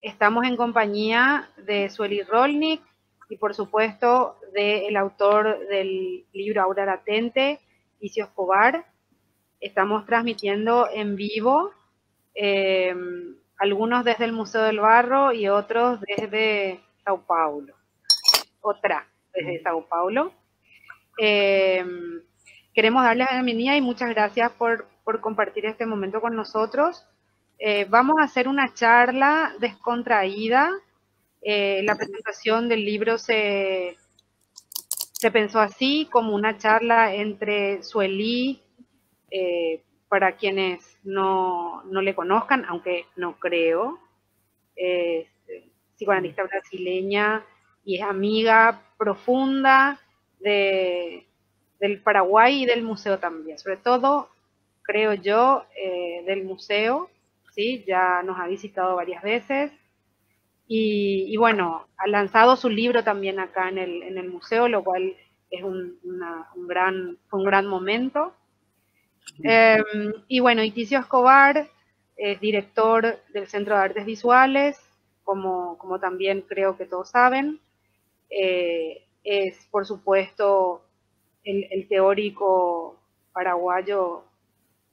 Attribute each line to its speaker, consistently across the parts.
Speaker 1: Estamos en compañía de Sueli Rolnik y por supuesto del autor del libro Aura Latente, Ticio Escobar. Estamos transmitiendo en vivo, eh, algunos desde el Museo del Barro y otros desde Sao Paulo. Otra desde Sao Paulo. Eh, Queremos darles la bienvenida y muchas gracias por compartir este momento con nosotros. Vamos a hacer una charla descontraída. La presentación del libro se pensó así, como una charla entre Sueli, para quienes no le conozcan, aunque no creo, es psicoanalista brasileña y es amiga profunda del Paraguay y del museo también, sobre todo, creo yo, del museo, ¿sí? Ya nos ha visitado varias veces y bueno, ha lanzado su libro también acá en el museo, lo cual es fue un gran momento. Y bueno, Ticio Escobar es director del Centro de Artes Visuales, como también creo que todos saben. Es, por supuesto, el teórico paraguayo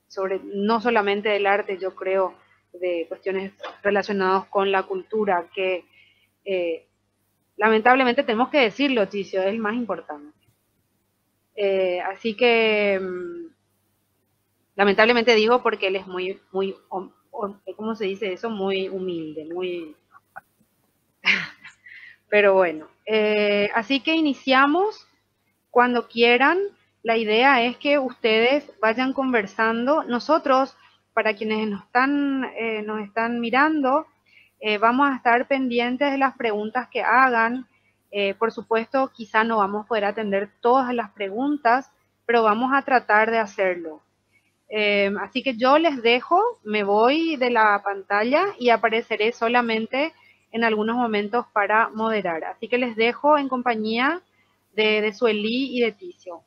Speaker 1: sobre no solamente del arte, yo creo, de cuestiones relacionadas con la cultura, que lamentablemente tenemos que decirlo, Ticio, es el más importante. Así que lamentablemente digo porque él es muy, ¿cómo se dice eso? Muy humilde, muy... Pero bueno, así que iniciamos cuando quieran. La idea es que ustedes vayan conversando. Nosotros, para quienes nos están mirando, vamos a estar pendientes de las preguntas que hagan. Por supuesto, quizá no vamos a poder atender todas las preguntas, pero vamos a tratar de hacerlo. Así que yo les dejo, me voy de la pantalla y apareceré solamente en algunos momentos para moderar. Así que les dejo en compañía de Sueli y de Ticio.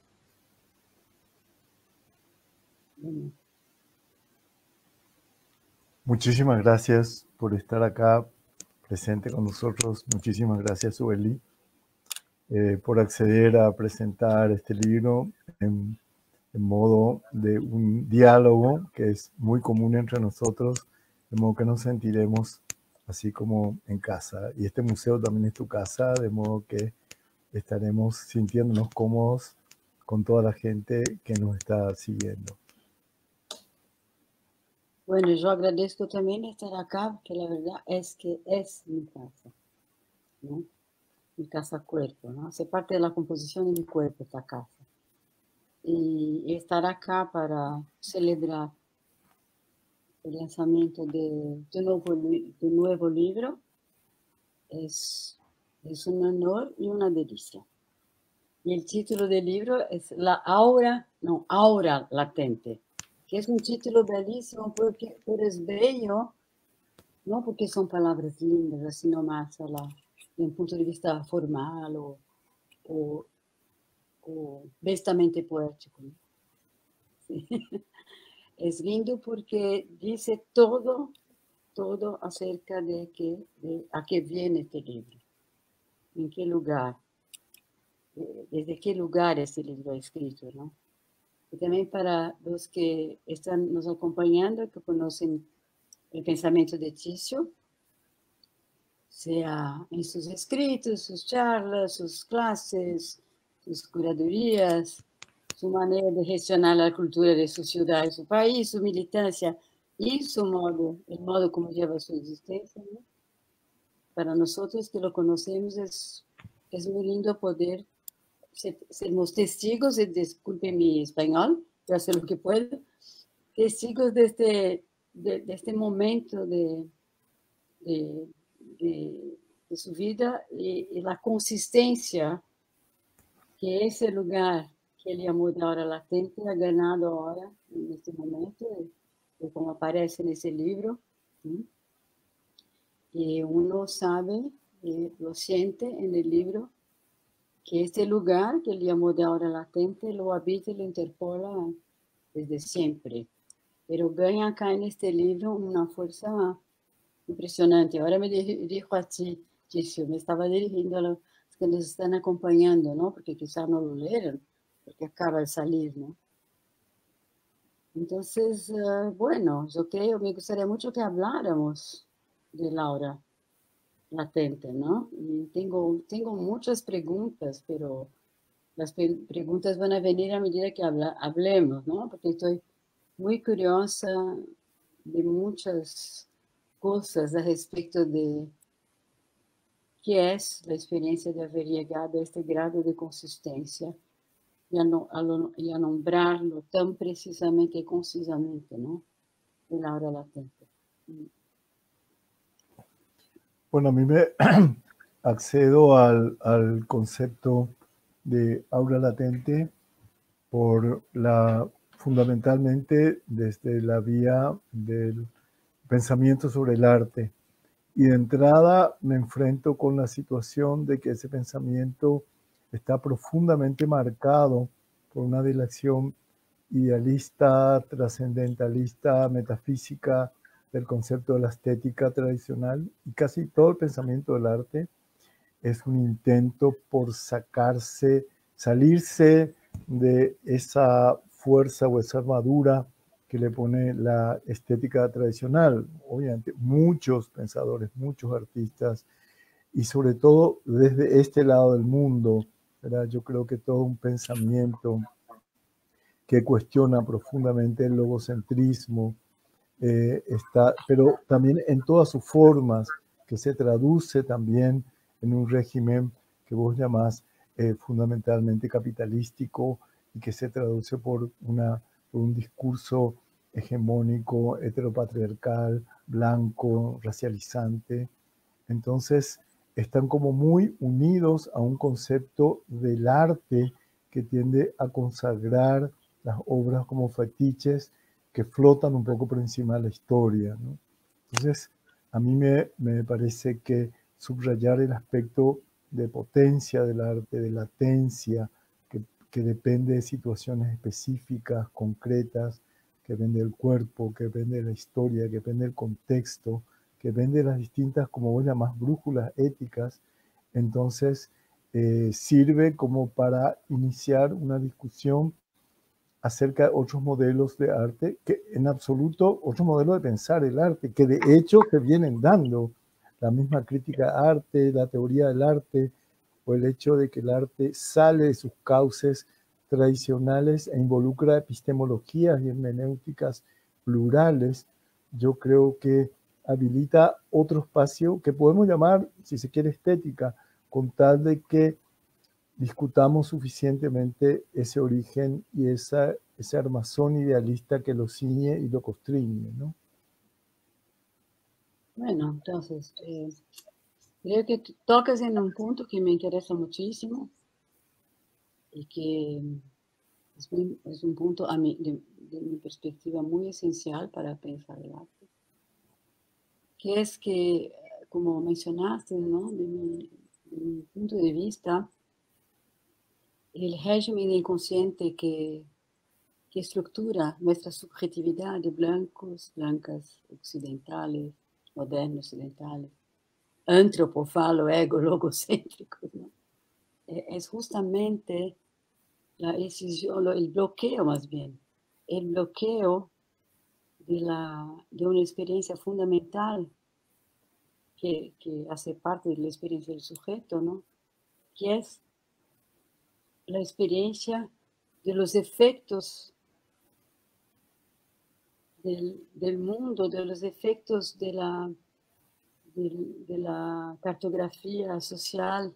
Speaker 2: Muchísimas gracias por estar acá presente con nosotros. Muchísimas gracias, Sueli, por acceder a presentar este libro en modo de un diálogo que es muy común entre nosotros, de modo que nos sentiremos así como en casa. Y este museo también es tu casa, de modo que estaremos sintiéndonos cómodos con toda la gente que nos está siguiendo.
Speaker 3: Bueno, yo agradezco también estar acá, porque la verdad es que es mi casa, ¿no? Mi casa-cuerpo, ¿no? Hace parte de la composición de mi cuerpo esta casa. Y estar acá para celebrar el lanzamiento de un nuevo libro es un honor y una delicia. Y el título del libro es Aura Latente, que es un título bellísimo porque es bello, no porque son palabras lindas, sino más de un punto de vista formal o bestamente poético. Sí. Es lindo porque dice todo acerca de a qué viene este libro, en qué lugar, desde qué lugar este libro es escrito, ¿no? Y también para los que están nos acompañando, que conocen el pensamiento de Ticio, sea en sus escritos, sus charlas, sus clases, sus curadurías, su manera de gestionar la cultura de su ciudad y su país, su militancia y el modo como lleva su existencia, ¿no? Para nosotros que lo conocemos es muy lindo poder sermos testigos, y disculpe mi español, voy a hacer lo que puedo, testigos de este momento de su vida y la consistencia que ese lugar que él llamó de Aura Latente ha ganado ahora, en este momento, como aparece en ese libro. ¿Sí? Y uno sabe, lo siente en el libro, que este lugar que él llamó de Aura Latente lo habita y lo interpola desde siempre. Pero gana acá en este libro una fuerza Impresionante. Ahora me dirijo a ti, Gisio. Me estaba dirigiendo a los que nos están acompañando, ¿no? Porque quizás no lo leyeron, porque acaba de salir, ¿no? Entonces, bueno, yo creo, me gustaría mucho que habláramos de Laura Latente, ¿no? Y tengo muchas preguntas, pero las preguntas van a venir a medida que hablemos, ¿no? Porque estoy muy curiosa de muchas cosas a respecto de qué es la experiencia de haber llegado a este grado de consistencia y a nombrarlo tan precisamente y concisamente, ¿no? De Laura Latente.
Speaker 2: Bueno, a mí me accedo al concepto de aura latente fundamentalmente desde la vía del pensamiento sobre el arte. Y de entrada me enfrento con la situación de que ese pensamiento está profundamente marcado por una dirección idealista, trascendentalista, metafísica del concepto de la estética tradicional, y casi todo el pensamiento del arte es un intento por salirse de esa fuerza o esa armadura que le pone la estética tradicional. Obviamente, muchos pensadores, muchos artistas, y sobre todo desde este lado del mundo, ¿verdad? Yo creo que todo un pensamiento que cuestiona profundamente el logocentrismo, pero también en todas sus formas, que se traduce también en un régimen que vos llamás fundamentalmente capitalístico y que se traduce por un discurso hegemónico, heteropatriarcal, blanco, racializante. Entonces, están como muy unidos a un concepto del arte que tiende a consagrar las obras como fetiches que flotan un poco por encima de la historia, ¿no? Entonces, a mí me parece que subrayar el aspecto de potencia del arte, de latencia, que depende de situaciones específicas, concretas, que depende del cuerpo, que depende de la historia, que depende del contexto, que depende de las distintas, como vos llamás, brújulas éticas, entonces sirve como para iniciar una discusión acerca de otros modelos de arte, que en absoluto, otro modelo de pensar el arte, que de hecho se vienen dando. La misma crítica de arte, la teoría del arte, o el hecho de que el arte sale de sus cauces tradicionales e involucra epistemologías y hermenéuticas plurales, yo creo que habilita otro espacio que podemos llamar, si se quiere, estética, con tal de que discutamos suficientemente ese origen y ese armazón idealista que lo ciñe y lo constriñe, ¿no?
Speaker 3: Bueno, entonces, creo que tocas en un punto que me interesa muchísimo y que es un punto de mi perspectiva muy esencial para pensar el arte, que es que, como mencionaste, ¿no? De mi punto de vista, el régimen inconsciente que estructura nuestra subjetividad de blancos, blancas occidentales, modernos occidentales, antropofalo, ego, logocéntricos, ¿no? Es justamente la decisión, el bloqueo más bien, el bloqueo de una experiencia fundamental que hace parte de la experiencia del sujeto, ¿no? Que es la experiencia de los efectos del mundo, de los efectos de la cartografía social,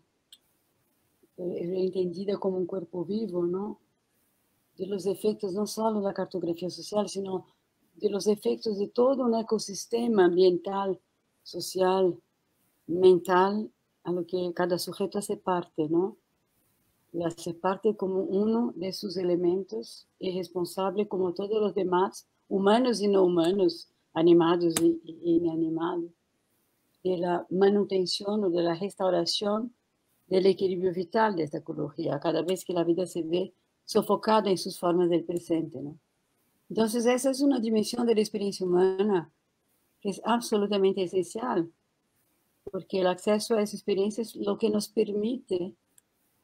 Speaker 3: entendida como un cuerpo vivo, ¿no? De los efectos no solo de la cartografía social, sino de los efectos de todo un ecosistema ambiental, social, mental, a lo que cada sujeto hace parte, ¿no? Y hace parte como uno de sus elementos y responsable como todos los demás, humanos y no humanos, animados y inanimados, de la manutención o de la restauración del equilibrio vital de esta ecología, cada vez que la vida se ve sofocada en sus formas del presente, ¿no? Entonces, esa es una dimensión de la experiencia humana que es absolutamente esencial, porque el acceso a esa experiencia es lo que nos permite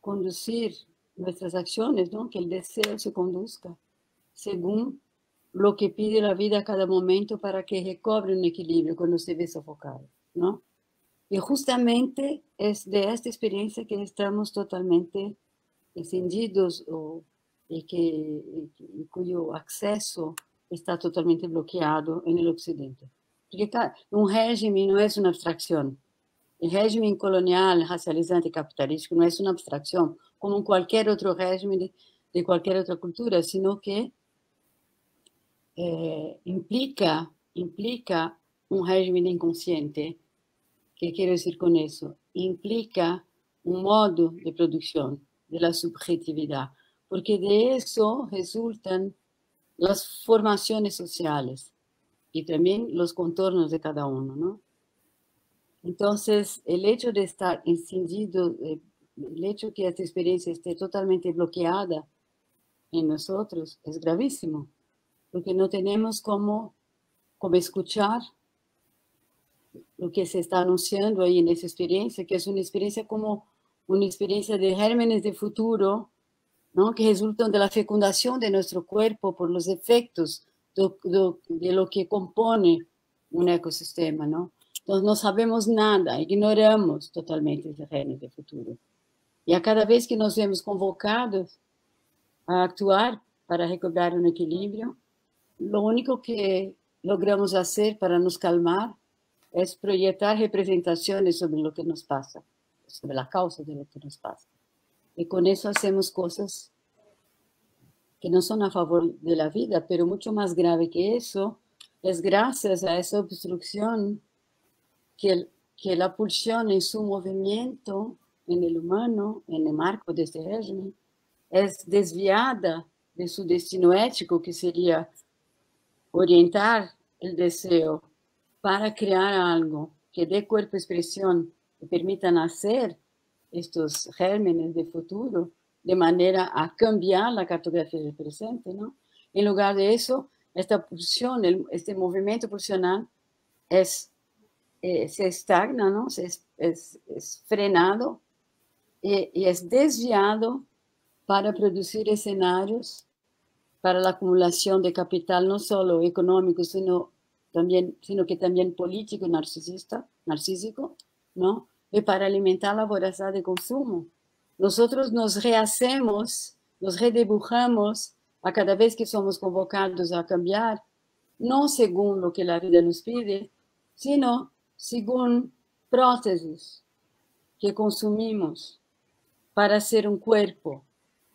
Speaker 3: conducir nuestras acciones, ¿no? Que el deseo se conduzca según lo que pide la vida a cada momento para que recobre un equilibrio cuando se ve sofocado, ¿no? Y justamente es de esta experiencia que estamos totalmente encendidos y cuyo acceso está totalmente bloqueado en el Occidente. Porque un régimen no es una abstracción. El régimen colonial, racializante y capitalístico no es una abstracción como cualquier otro régimen de cualquier otra cultura, sino que implica un régimen inconsciente. ¿Qué quiero decir con eso? Implica un modo de producción de la subjetividad, porque de eso resultan las formaciones sociales y también los contornos de cada uno, ¿no? Entonces, el hecho de estar encendido, el hecho que esta experiencia esté totalmente bloqueada en nosotros es gravísimo, porque no tenemos cómo escuchar lo que se está anunciando ahí en esa experiencia, que es una experiencia como una experiencia de gérmenes de futuro, ¿no? Que resultan de la fecundación de nuestro cuerpo por los efectos de lo que compone un ecosistema, ¿no? Entonces no sabemos nada, ignoramos totalmente ese gérmenes de futuro. Y a cada vez que nos vemos convocados a actuar para recobrar un equilibrio, lo único que logramos hacer para nos calmar es proyectar representaciones sobre lo que nos pasa, sobre la causa de lo que nos pasa. Y con eso hacemos cosas que no son a favor de la vida, pero mucho más grave que eso, es gracias a esa obstrucción que la pulsión en su movimiento en el humano, en el marco de este régimen, es desviada de su destino ético, que sería orientar el deseo para crear algo que dé cuerpo a expresión y permita nacer estos gérmenes de futuro, de manera a cambiar la cartografía del presente, ¿no? En lugar de eso, esta pulsión, este movimiento pulsional se estagna, ¿no? Es frenado y es desviado para producir escenarios para la acumulación de capital, no solo económico, sino que también político y narcísico, ¿no? Y para alimentar la voracidad de consumo. Nosotros nos rehacemos, nos redibujamos a cada vez que somos convocados a cambiar, no según lo que la vida nos pide, sino según prótesis que consumimos para ser un cuerpo,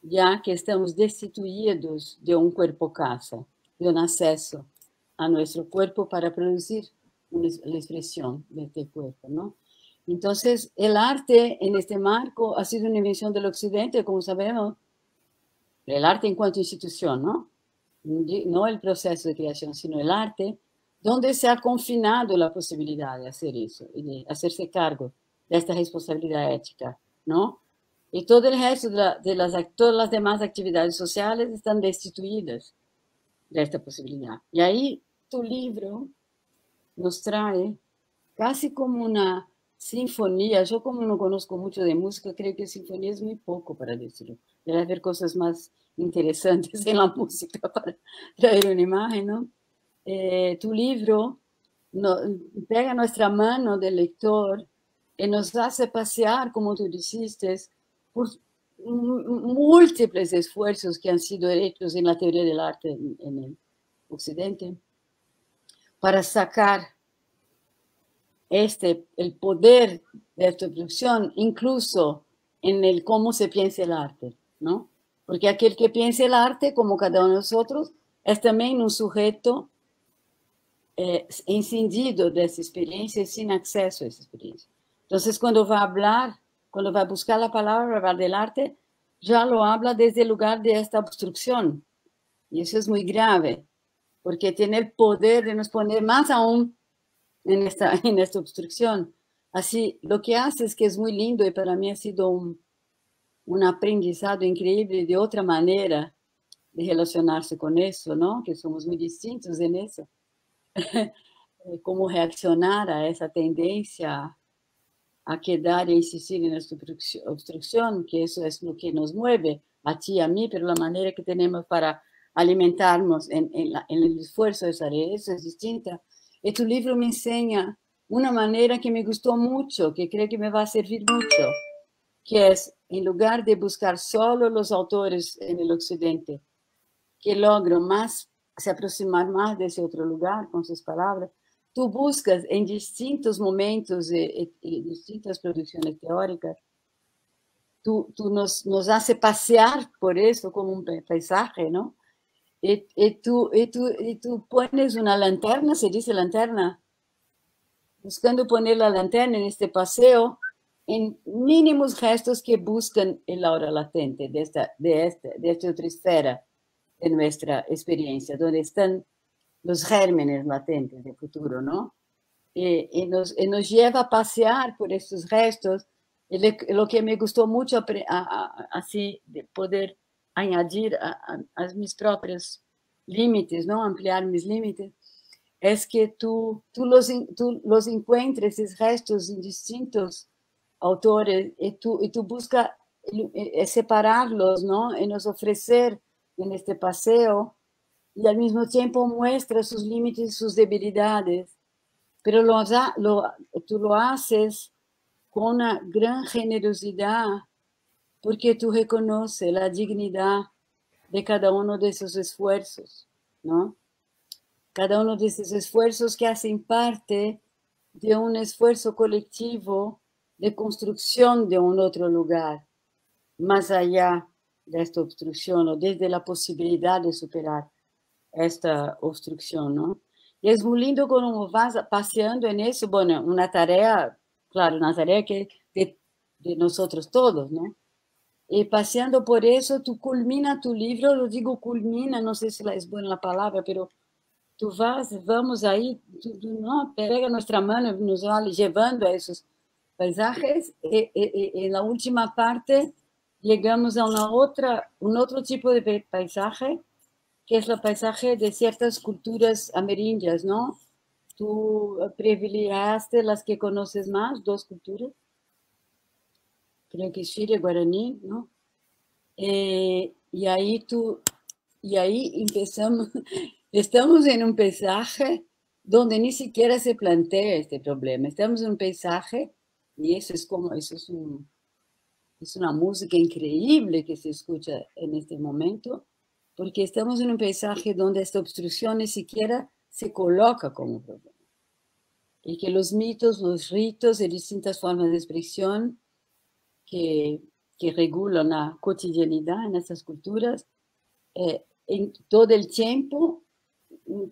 Speaker 3: ya que estamos destituidos de un cuerpo casa, de un acceso a nuestro cuerpo para producir la expresión de este cuerpo, ¿no? Entonces, el arte en este marco ha sido una invención del Occidente, como sabemos, el arte en cuanto a institución, ¿no? No el proceso de creación, sino el arte, donde se ha confinado la posibilidad de hacer eso y de hacerse cargo de esta responsabilidad ética, ¿no? Y todo el resto todas las demás actividades sociales están destituidas de esta posibilidad. Y ahí tu libro nos trae casi como una sinfonía. Yo, como no conozco mucho de música, creo que sinfonía es muy poco para decirlo. Debe haber cosas más interesantes en la música para traer una imagen, ¿no? Tu libro pega nuestra mano del lector y nos hace pasear, como tú dijiste, por múltiples esfuerzos que han sido hechos en la teoría del arte en el Occidente para sacar el poder de esta producción, incluso en el cómo se piensa el arte, ¿no? Porque aquel que piensa el arte, como cada uno de nosotros, es también un sujeto encendido de esa experiencia y sin acceso a esa experiencia. Entonces, cuando va a hablar, cuando va a buscar la palabra, hablar del arte, ya lo habla desde el lugar de esta obstrucción. Y eso es muy grave, porque tiene el poder de nos poner más aún en esta obstrucción. Así, lo que hace es que es muy lindo y para mí ha sido un aprendizado increíble de otra manera de relacionarse con eso, ¿no? Que somos muy distintos en eso. cómo reaccionar a esa tendencia a quedar e insistir en la obstrucción, que eso es lo que nos mueve a ti y a mí, pero la manera que tenemos para alimentarnos en el esfuerzo de salir, eso es distinta. Y tu libro me enseña una manera que me gustó mucho, que creo que me va a servir mucho, que es, en lugar de buscar solo los autores en el occidente, que logran más, se aproximar más de ese otro lugar, con sus palabras, tú buscas en distintos momentos y distintas producciones teóricas, tú nos hace pasear por eso como un paisaje, ¿no? Y tú pones una lanterna, se dice lanterna, buscando poner la lanterna en este paseo, en mínimos gestos que buscan el aura latente de esta otra esfera de nuestra experiencia, donde están los gérmenes latentes del futuro, ¿no? Y nos lleva a pasear por estos restos. Lo que me gustó mucho, así, de poder añadir a mis propios límites, ¿no? Ampliar mis límites, es que tú los encuentres, esos restos en distintos autores, y tú buscas separarlos, ¿no? Y nos ofrecer en este paseo, y al mismo tiempo muestra sus límites y sus debilidades, pero tú lo haces con una gran generosidad, porque tú reconoces la dignidad de cada uno de esos esfuerzos, ¿no? Cada uno de esos esfuerzos que hacen parte de un esfuerzo colectivo de construcción de un otro lugar, más allá de esta obstrucción o desde la posibilidad de superar esta obstrucción, ¿no? Y es muy lindo cuando vas paseando en eso, bueno, una tarea, claro, una tarea que de nosotros todos, ¿no? Y paseando por eso, tú culmina tu libro, lo digo culmina, no sé si es buena la palabra, pero tú vamos ahí, tú no, pega nuestra mano, nos va llevando a esos paisajes, y en la última parte llegamos a un otro tipo de paisaje, que es el paisaje de ciertas culturas amerindias, ¿no? Tú privilegiaste las que conoces más, dos culturas, creo que Shira y Guaraní, ¿no? Y ahí empezamos, estamos en un paisaje donde ni siquiera se plantea este problema, estamos en un paisaje, y eso es una música increíble que se escucha en este momento, porque estamos en un paisaje donde esta obstrucción ni siquiera se coloca como problema. Y que los mitos, los ritos y distintas formas de expresión que regulan la cotidianidad en estas culturas, en todo el tiempo,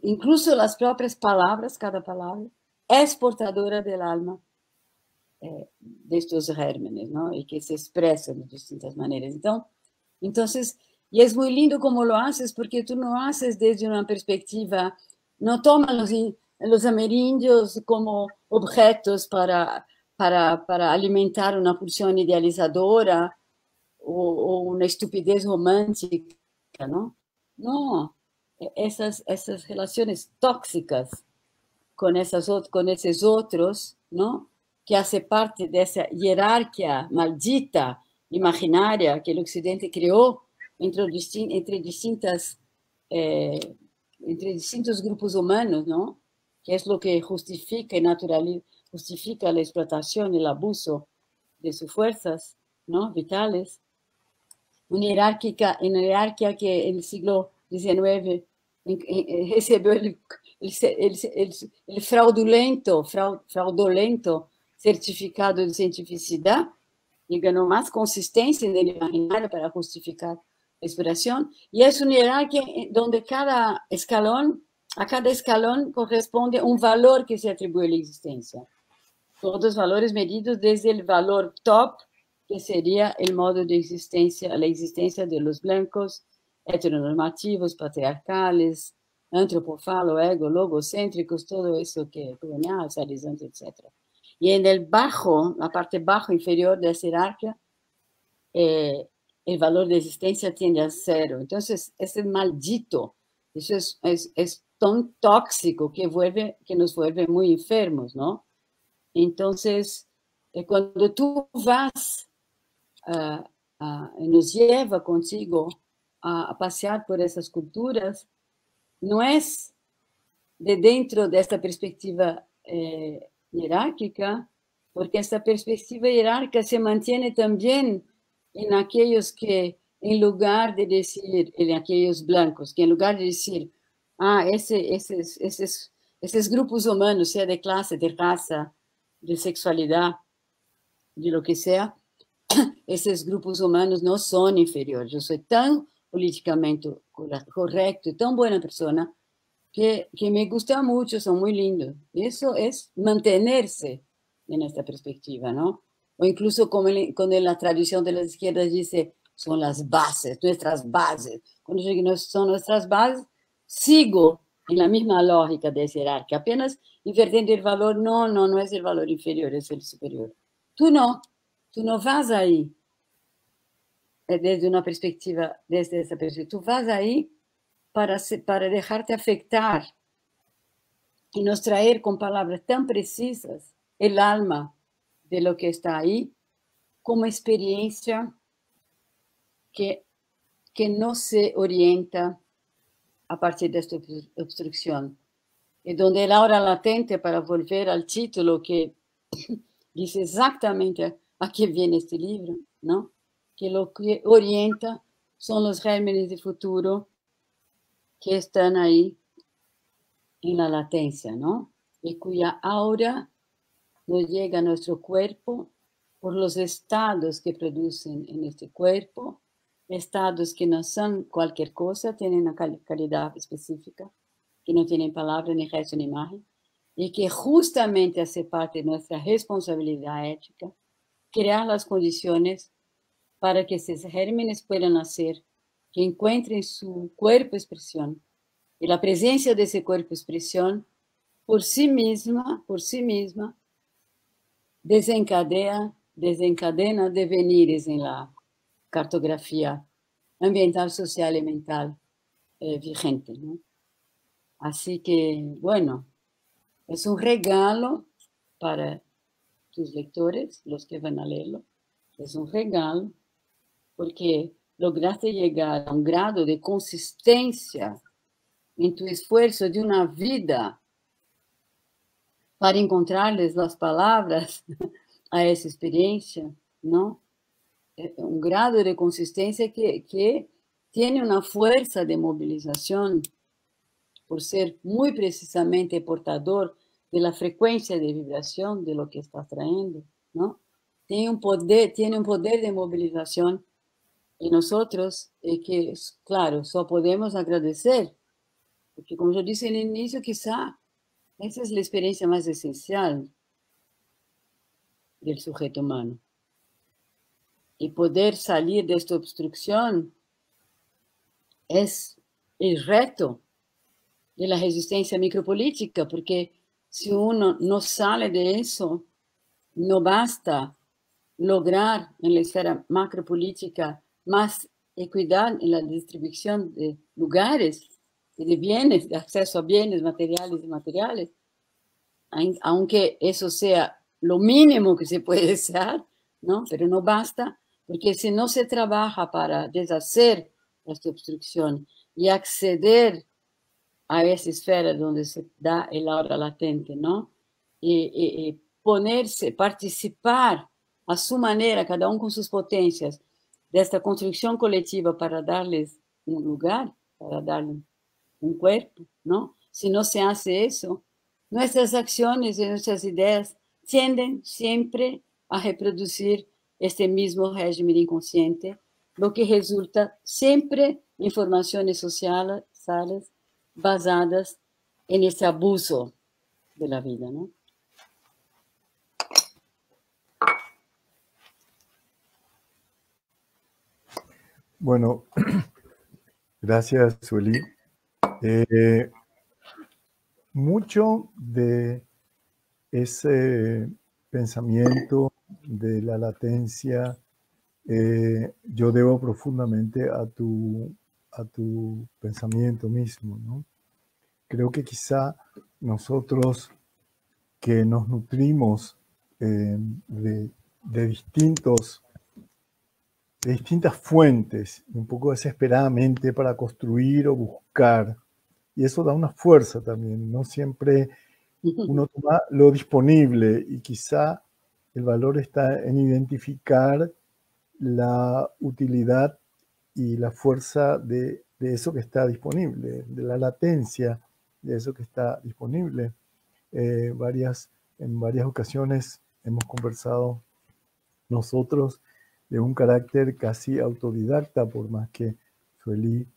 Speaker 3: incluso las propias palabras, cada palabra, es portadora del alma de estos gérmenes, ¿no? Y que se expresan de distintas maneras. Entonces, y es muy lindo cómo lo haces, porque tú no haces desde una perspectiva, no tomas los amerindios como objetos para alimentar una pulsión idealizadora o una estupidez romántica, ¿no? No, esas relaciones tóxicas con esos otros, ¿no? Que hace parte de esa jerarquía maldita, imaginaria, que el Occidente creó entre distintos grupos humanos, ¿no? Que es lo que justifica y justifica la explotación y el abuso de sus fuerzas, ¿no? Vitales. Una jerarquía que en el siglo XIX recibió el fraudulento certificado de cientificidad y ganó más consistencia en el imaginario para justificar la exploración. Y es una jerarquía donde a cada escalón corresponde un valor que se atribuye a la existencia. Todos valores medidos desde el valor top, que sería el modo de existencia, la existencia de los blancos, heteronormativos, patriarcales, antropofalo, ego, logocéntricos, todo eso que colonial, socializante, etc. Y en la parte bajo inferior de esa jerarquía, el valor de existencia tiende a cero. Entonces, ese maldito, eso es tan tóxico que nos vuelve muy enfermos, ¿no? Entonces, cuando tú vas, nos lleva contigo a pasear por esas culturas, no es de dentro de esta perspectiva jerárquica, porque esta perspectiva jerárquica se mantiene también en aquellos que, en lugar de decir, en aquellos blancos, que en lugar de decir, esses grupos humanos, sea de clase, de raza, de sexualidad, de lo que sea, esses grupos humanos no son inferiores. Yo soy tan políticamente correcto y tan buena persona que me gusta mucho, son muy lindos. Eso es mantenerse en esta perspectiva, ¿no? O incluso como cuando la tradición de las izquierdas dice, son las bases, nuestras bases. Cuando yo digo no son nuestras bases, sigo en la misma lógica de jerarquía, apenas invirtiendo el valor, no es el valor inferior, es el superior. Tú no vas ahí desde esa perspectiva, tú vas ahí para dejarte afectar y nos traer con palabras tan precisas el alma de lo que está ahí, como experiencia que no se orienta a partir de esta obstrucción. Y donde la hora latente, para volver al título que dice exactamente a qué viene este libro, ¿no? Que lo que orienta son los gérmenes de futuro que están ahí en la latencia, ¿no? Y cuya aura nos llega a nuestro cuerpo por los estados que producen en este cuerpo, estados que no son cualquier cosa, tienen una calidad específica, que no tienen palabra, ni gesto, ni imagen, y que justamente hace parte de nuestra responsabilidad ética, crear las condiciones para que esos gérmenes puedan nacer, que encuentren su cuerpo expresión, y la presencia de ese cuerpo expresión por sí misma, desencadena devenires en la cartografía ambiental, social y mental vigente, ¿no? Así que, bueno, es un regalo para tus lectores, los que van a leerlo. Es un regalo porque lograste llegar a un grado de consistencia en tu esfuerzo de una vida para encontrarles las palabras a esa experiencia, ¿no? Un grado de consistencia que tiene una fuerza de movilización por ser muy precisamente portador de la frecuencia de vibración de lo que estás trayendo, ¿no? Tiene un poder de movilización en nosotros que, claro, solo podemos agradecer, porque como yo dije en el inicio, quizá esa es la experiencia más esencial del sujeto humano. Y poder salir de esta obstrucción es el reto de la resistencia micropolítica, porque si uno no sale de eso, no basta lograr en la esfera macropolítica más equidad en la distribución de lugares y de bienes, de acceso a bienes materiales y inmateriales, aunque eso sea lo mínimo que se puede desear, ¿no? Pero no basta, porque si no se trabaja para deshacer esta obstrucción y acceder a esa esfera donde se da el aura latente, ¿no? Y ponerse, participar a su manera, cada uno con sus potencias, de esta construcción colectiva para darles un lugar, para darles un cuerpo, ¿no? Si no se hace eso, nuestras acciones y nuestras ideas tienden siempre a reproducir este mismo régimen inconsciente, lo que resulta siempre en formaciones sociales basadas en ese abuso de la vida, ¿no?
Speaker 2: Bueno, gracias, Sueli. Mucho de ese pensamiento de la latencia yo debo profundamente a tu pensamiento mismo, ¿no? creo que quizá nosotros que nos nutrimos de distintas fuentes, un poco desesperadamente para construir o buscar, y eso da una fuerza también, no siempre uno toma lo disponible y quizá el valor está en identificar la utilidad y la fuerza de eso que está disponible, de la latencia de eso que está disponible. En varias ocasiones hemos conversado nosotros de un carácter casi autodidacta, por más que Sueli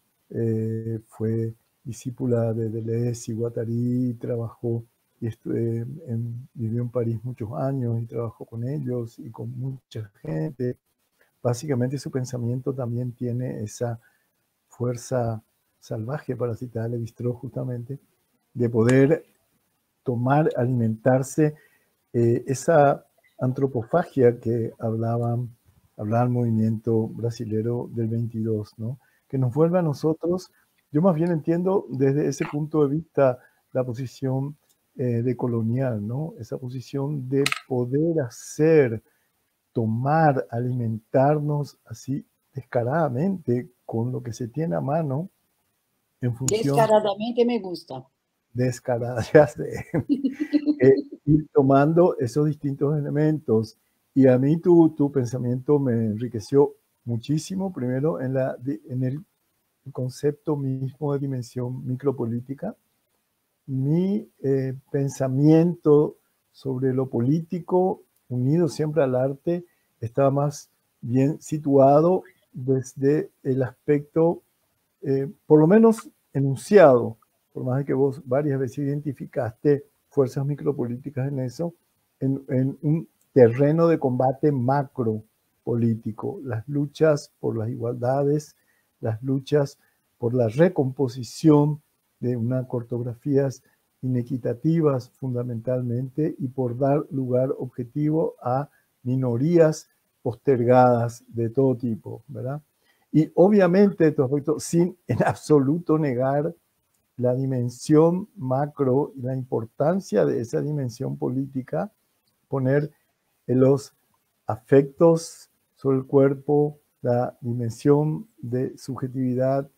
Speaker 2: fue discípula de Deleuze y Guattari, trabajó y vivió en París muchos años y trabajó con ellos y con mucha gente. Básicamente su pensamiento también tiene esa fuerza salvaje, para citar a Lévi-Strauss justamente, de poder tomar, alimentarse, esa antropofagia que hablaba el movimiento brasilero del 22, ¿no? Que nos vuelve a nosotros. Yo más bien entiendo desde ese punto de vista la posición de colonial, ¿no? Esa posición de poder hacer, tomar, alimentarnos así descaradamente con lo que se tiene a mano en función
Speaker 3: Descaradamente me gusta.
Speaker 2: descarada, ya sé, ir tomando esos distintos elementos. Y a mí tu pensamiento me enriqueció muchísimo, primero en el concepto mismo de dimensión micropolítica. Mi pensamiento sobre lo político, unido siempre al arte, estaba más bien situado desde el aspecto, por lo menos enunciado, por más de que vos varias veces identificaste fuerzas micropolíticas en eso, en un terreno de combate macro político, las luchas por las igualdades, las luchas por la recomposición de unas cartografías inequitativas fundamentalmente y por dar lugar objetivo a minorías postergadas de todo tipo, ¿verdad? Y obviamente, sin en absoluto negar la dimensión macro y la importancia de esa dimensión política, poner en los afectos sobre el cuerpo, la dimensión de subjetividad,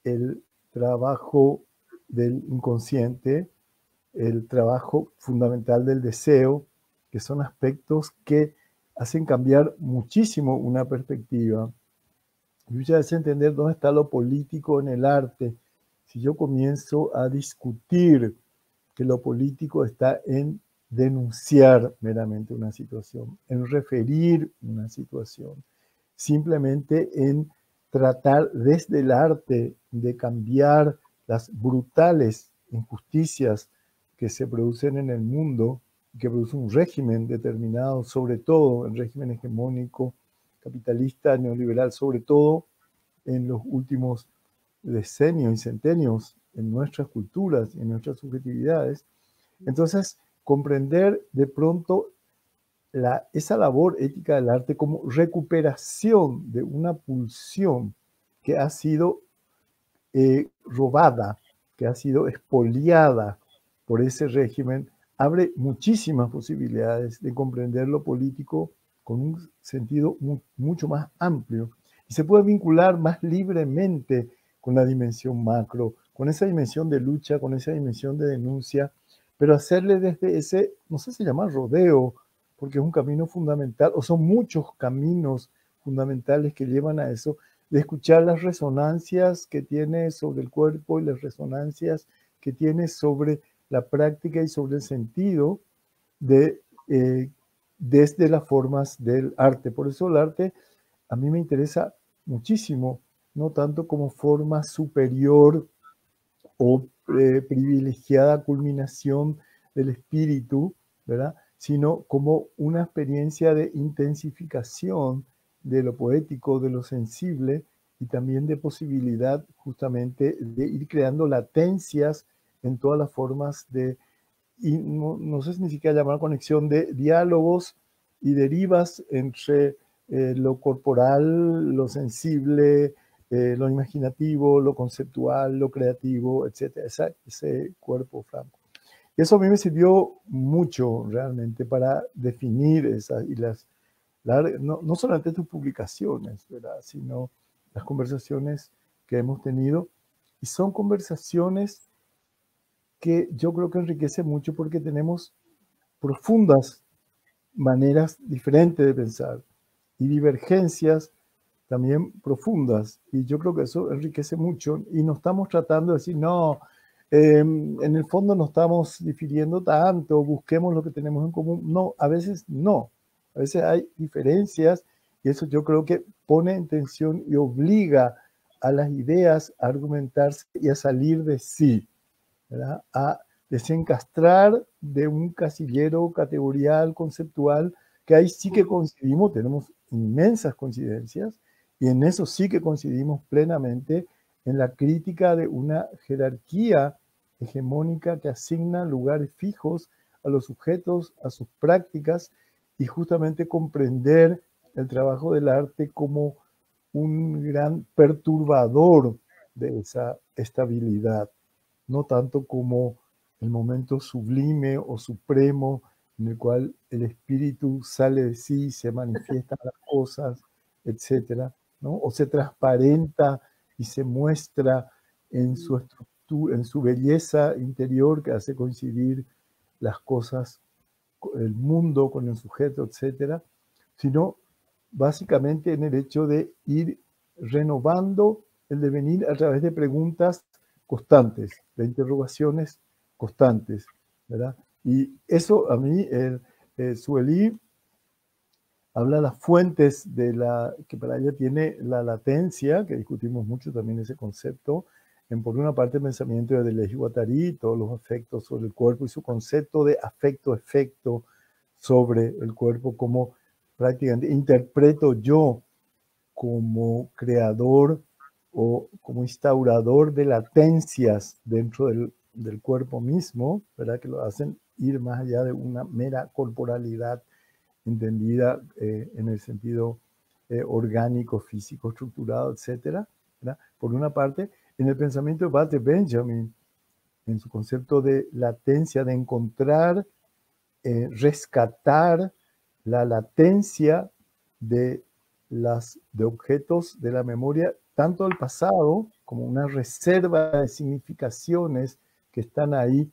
Speaker 2: el trabajo del inconsciente, el trabajo fundamental del deseo, que son aspectos que hacen cambiar muchísimo una perspectiva. Yo ya sé entender dónde está lo político en el arte. Si yo comienzo a discutir que lo político está en denunciar meramente una situación, en referir una situación, simplemente en tratar desde el arte de cambiar las brutales injusticias que se producen en el mundo, que produce un régimen determinado, sobre todo el régimen hegemónico, capitalista, neoliberal, sobre todo en los últimos decenios y centenios en nuestras culturas y en nuestras subjetividades. Entonces, comprender de pronto esa labor ética del arte como recuperación de una pulsión que ha sido robada, que ha sido expoliada por ese régimen, abre muchísimas posibilidades de comprender lo político con un sentido mucho más amplio y se puede vincular más libremente con la dimensión macro, con esa dimensión de lucha, con esa dimensión de denuncia, pero hacerle desde ese, no sé si se llama rodeo, porque es un camino fundamental, o son muchos caminos fundamentales que llevan a eso, de escuchar las resonancias que tiene sobre el cuerpo y las resonancias que tiene sobre la práctica y sobre el sentido de, desde las formas del arte. Por eso el arte a mí me interesa muchísimo, no tanto como forma superior o privilegiada culminación del espíritu, ¿verdad? Sino como una experiencia de intensificación de lo poético, de lo sensible y también de posibilidad justamente de ir creando latencias en todas las formas de, y no sé si ni siquiera llamar conexión, de diálogos y derivas entre lo corporal, lo sensible, lo imaginativo, lo conceptual, lo creativo, etc. Ese cuerpo franco. Y eso a mí me sirvió mucho realmente para definir esas y no solamente tus publicaciones, ¿verdad? Sino las conversaciones que hemos tenido. Y son conversaciones que yo creo que enriquecen mucho porque tenemos profundas maneras diferentes de pensar y divergencias también profundas. Y yo creo que eso enriquece mucho y no estamos tratando de decir, no, en el fondo no estamos difiriendo tanto, busquemos lo que tenemos en común. No, a veces no. A veces hay diferencias y eso yo creo que pone en tensión y obliga a las ideas a argumentarse y a salir de sí, ¿verdad? A desencastrar de un casillero categorial, conceptual, que ahí sí que coincidimos, tenemos inmensas coincidencias, y en eso sí que coincidimos plenamente en la crítica de una jerarquía hegemónica que asigna lugares fijos a los sujetos, a sus prácticas, y justamente comprender el trabajo del arte como un gran perturbador de esa estabilidad, no tanto como el momento sublime o supremo en el cual el espíritu sale de sí, se manifiestan las cosas, etcétera, ¿no? O se transparenta y se muestra en su estructura, en su belleza interior que hace coincidir las cosas, el mundo con el sujeto, etcétera, sino básicamente en el hecho de ir renovando el devenir a través de preguntas constantes, de interrogaciones constantes, ¿verdad? Y eso a mí, Sueli habla de las fuentes de que para ella tiene la latencia, que discutimos mucho también ese concepto, por una parte el pensamiento de Deleuze y Guattari, todos los efectos sobre el cuerpo y su concepto de afecto-efecto sobre el cuerpo, como prácticamente interpreto yo como creador o como instaurador de latencias dentro del cuerpo mismo, ¿verdad? Que lo hacen ir más allá de una mera corporalidad entendida en el sentido orgánico, físico, estructurado, etcétera, ¿verdad? Por una parte, en el pensamiento de Walter Benjamin, en su concepto de latencia, de encontrar, rescatar la latencia de objetos de la memoria, tanto del pasado como una reserva de significaciones que están ahí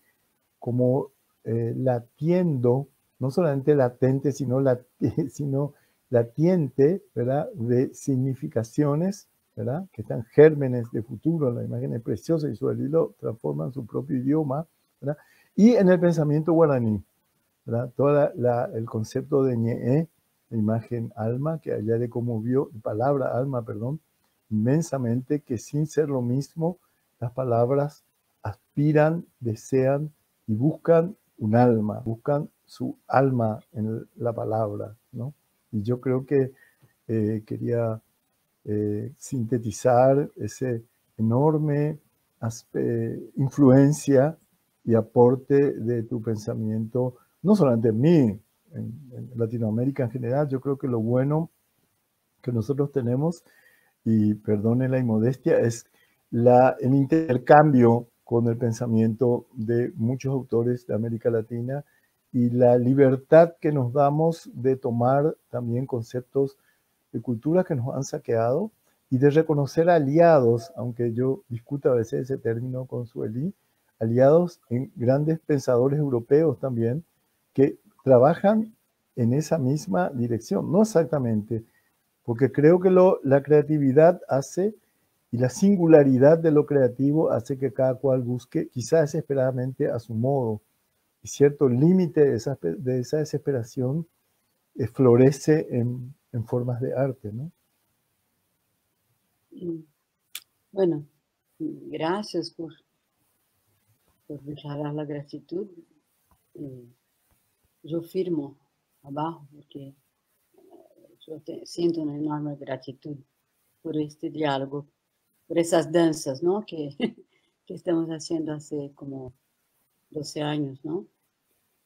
Speaker 2: como latiendo, no solamente latente, sino latiente, ¿verdad? De significaciones, ¿verdad? Que están gérmenes de futuro, la imagen es preciosa y Sueli lo transforma en su propio idioma, ¿verdad? Y en el pensamiento guaraní, ¿verdad? Todo el concepto de ñe'e, la imagen alma, que allá le conmovió, palabra alma, perdón, inmensamente, que sin ser lo mismo, las palabras aspiran, desean y buscan un alma, buscan su alma en la palabra, ¿no? Y yo creo que quería sintetizar ese enorme influencia y aporte de tu pensamiento, no solamente en mí, en Latinoamérica en general. Yo creo que lo bueno que nosotros tenemos, y perdone la inmodestia, es el intercambio con el pensamiento de muchos autores de América Latina y la libertad que nos damos de tomar también conceptos de culturas que nos han saqueado y de reconocer aliados, aunque yo discuta a veces ese término con Sueli, aliados en grandes pensadores europeos también, que trabajan en esa misma dirección, no exactamente, porque creo que la creatividad hace, y la singularidad de lo creativo hace que cada cual busque, quizás desesperadamente a su modo, y cierto límite de esa desesperación florece en formas de arte, ¿no?
Speaker 3: Bueno, gracias por declarar la gratitud. Yo firmo abajo porque yo siento una enorme gratitud por este diálogo, por esas danzas, ¿no? Que estamos haciendo hace como 12 años, ¿no?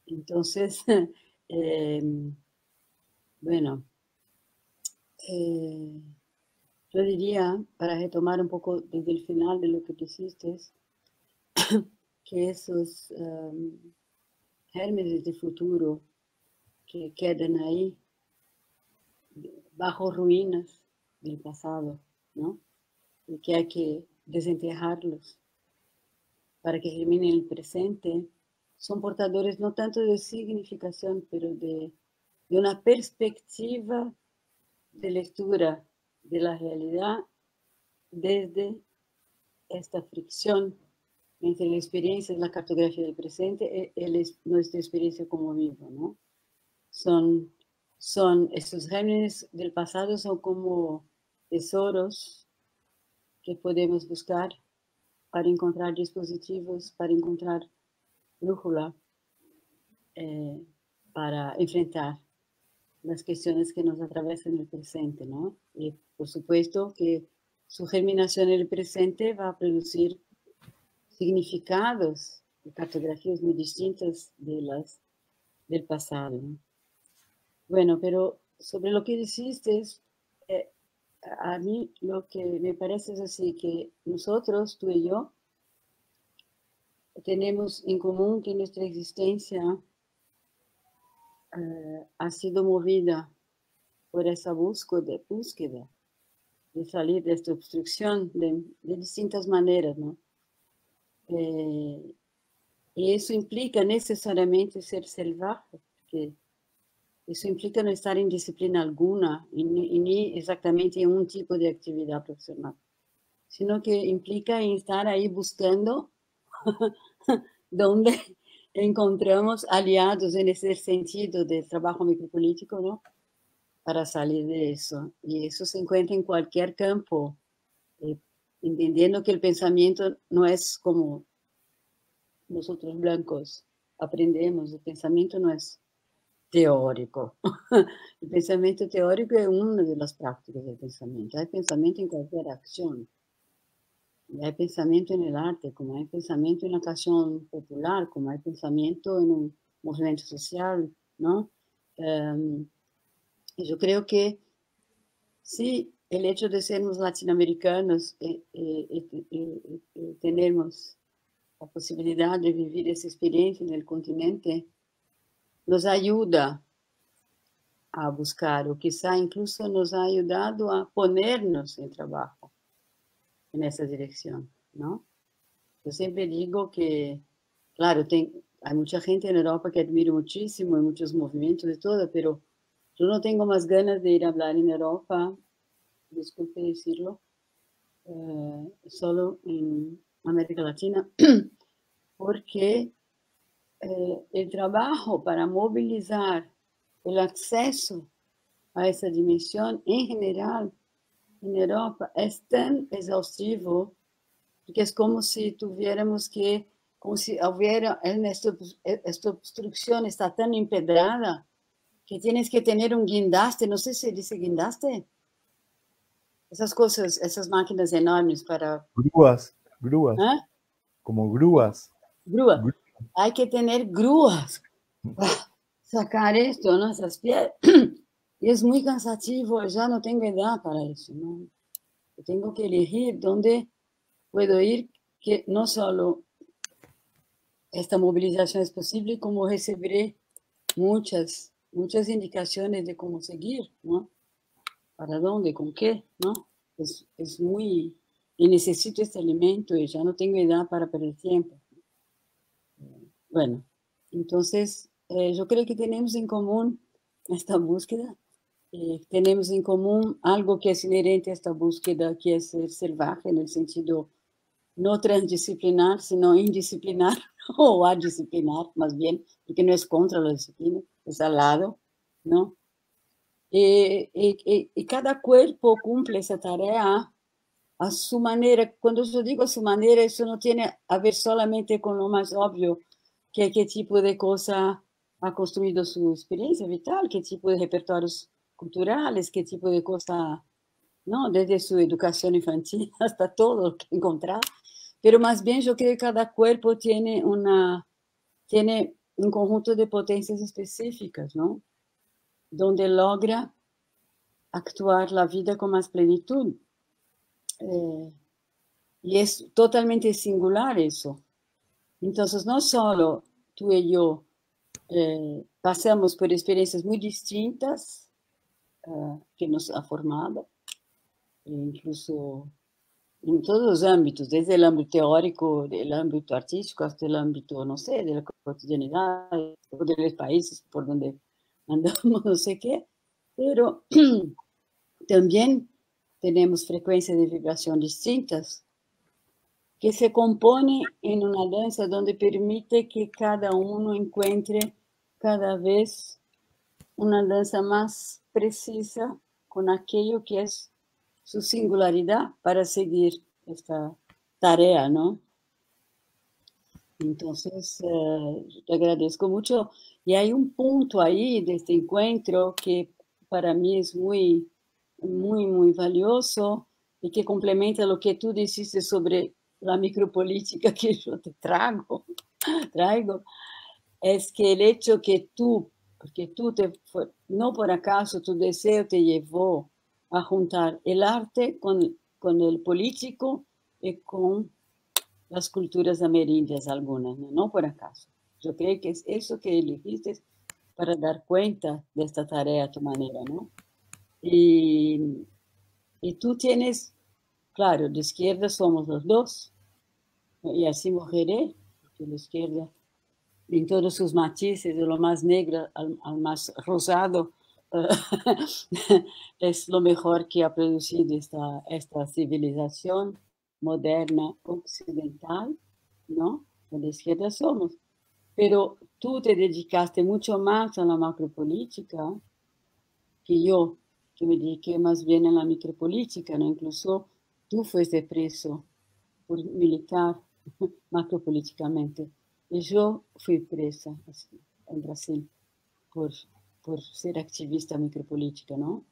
Speaker 3: Entonces, bueno, Yo diría, para retomar un poco desde el final de lo que dijiste, que esos gérmenes de futuro que quedan ahí bajo ruinas del pasado, ¿no? Y que hay que desenterrarlos para que germinen el presente, son portadores no tanto de significación, pero de una perspectiva de lectura de la realidad desde esta fricción entre la experiencia, la cartografía del presente y nuestra experiencia como vivo, ¿no? Estos gérmenes del pasado son como tesoros que podemos buscar para encontrar dispositivos, para encontrar brújula, para enfrentar las cuestiones que nos atravesan en el presente, ¿no? Y por supuesto que su germinación en el presente va a producir significados y cartografías muy distintas del pasado, ¿no? Bueno, pero sobre lo que dijiste, a mí lo que me parece es así, que nosotros, tú y yo, tenemos en común que nuestra existencia ha sido movida por esa búsqueda de salir de esta obstrucción de distintas maneras, ¿no? Y eso implica necesariamente ser salvaje, porque eso implica no estar en disciplina alguna y ni exactamente en un tipo de actividad profesional, sino que implica en estar ahí buscando donde encontramos aliados en ese sentido del trabajo micropolítico, ¿no? Para salir de eso. Y eso se encuentra en cualquier campo, entendiendo que el pensamiento no es como nosotros blancos aprendemos, el pensamiento no es teórico. El pensamiento teórico es una de las prácticas del pensamiento. Hay pensamiento en cualquier acción. Hay pensamiento en el arte, como hay pensamiento en la canción popular, como hay pensamiento en un movimiento social, ¿no? Yo creo que sí, el hecho de sermos latinoamericanos tenemos la posibilidad de vivir esa experiencia en el continente, nos ayuda a buscar, o quizá incluso nos ha ayudado a ponernos en trabajo en esa dirección, ¿no? Yo siempre digo que, claro, hay mucha gente en Europa que admiro muchísimo, y muchos movimientos y todo, pero yo no tengo más ganas de ir a hablar en Europa, disculpe decirlo, solo en América Latina, porque el trabajo para movilizar el acceso a esa dimensión en general en Europa es tan exhaustivo, porque es como si tuviéramos que, como si hubiera, esta obstrucción está tan empedrada que tienes que tener un guindaste, no sé si dice guindaste, esas cosas, esas máquinas enormes para...
Speaker 2: Grúas,
Speaker 3: ¿eh?
Speaker 2: como grúas.
Speaker 3: Grúa. Hay que tener grúas para sacar esto, ¿no? Esas piedras. Y es muy cansativo, ya no tengo edad para eso, ¿no? Yo tengo que elegir dónde puedo ir, que no solo esta movilización es posible, como recibiré muchas indicaciones de cómo seguir, ¿no? Para dónde, con qué, ¿no? Es muy... Y necesito este alimento y ya no tengo edad para perder tiempo. Bueno, entonces yo creo que tenemos en común esta búsqueda. Tenemos en común algo que es inherente a esta búsqueda, que es ser salvaje en el sentido no transdisciplinar, sino indisciplinar o adisciplinar, más bien, porque no es contra la disciplina, es al lado, ¿no? Y cada cuerpo cumple esa tarea a su manera. Cuando yo digo a su manera, eso no tiene a ver solamente con lo más obvio, que qué tipo de cosa ha construido su experiencia vital, qué tipo de repertorios culturales, qué tipo de cosa, ¿no? Desde su educación infantil hasta todo lo que encontrar. Pero más bien yo creo que cada cuerpo tiene un conjunto de potencias específicas, ¿no? Donde logra actuar la vida con más plenitud. y es totalmente singular eso. Entonces, no solo tú y yo pasamos por experiencias muy distintas que nos ha formado, incluso en todos los ámbitos, desde el ámbito teórico, del ámbito artístico, hasta el ámbito, no sé, de la cotidianidad, de los países por donde andamos, no sé qué, pero también tenemos frecuencias de vibración distintas que se compone en una danza donde permite que cada uno encuentre cada vez una danza más precisa con aquello que es su singularidad para seguir esta tarea, ¿no? Entonces, te agradezco mucho. Y hay un punto ahí de este encuentro que para mí es muy, muy, muy valioso y que complementa lo que tú dijiste sobre la micropolítica que yo te traigo, es que el hecho que tú, porque tú no por acaso tu deseo te llevó a juntar el arte con el político y con las culturas amerindias algunas, no por acaso. Yo creo que es eso que elegiste para dar cuenta de esta tarea a tu manera, ¿no? Y tú tienes, claro, de izquierda somos los dos, y así mujeré, porque la izquierda en todos sus matices, de lo más negro al más rosado, es lo mejor que ha producido esta civilización moderna occidental, ¿no? De la izquierda somos. Pero tú te dedicaste mucho más a la macropolítica que yo, que me dediqué más bien a la micropolítica, ¿no? Incluso tú fuiste preso por militar macropolíticamente. Y yo fui presa en Brasil por ser activista micropolítica, ¿no?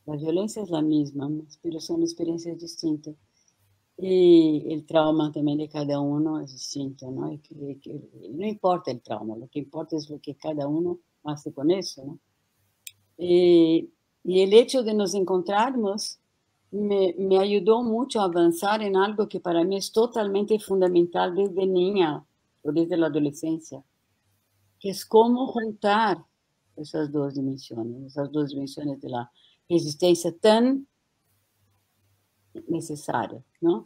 Speaker 3: La violencia es la misma, pero son experiencias distintas. Y el trauma también de cada uno es distinto, ¿no? Y no importa el trauma, lo que importa es lo que cada uno hace con eso, ¿no? Y el hecho de nos encontrarnos me ayudó mucho a avanzar en algo que para mí es totalmente fundamental desde niña o desde la adolescencia, que es cómo juntar esas dos dimensiones de la resistencia tan necesarias, ¿no?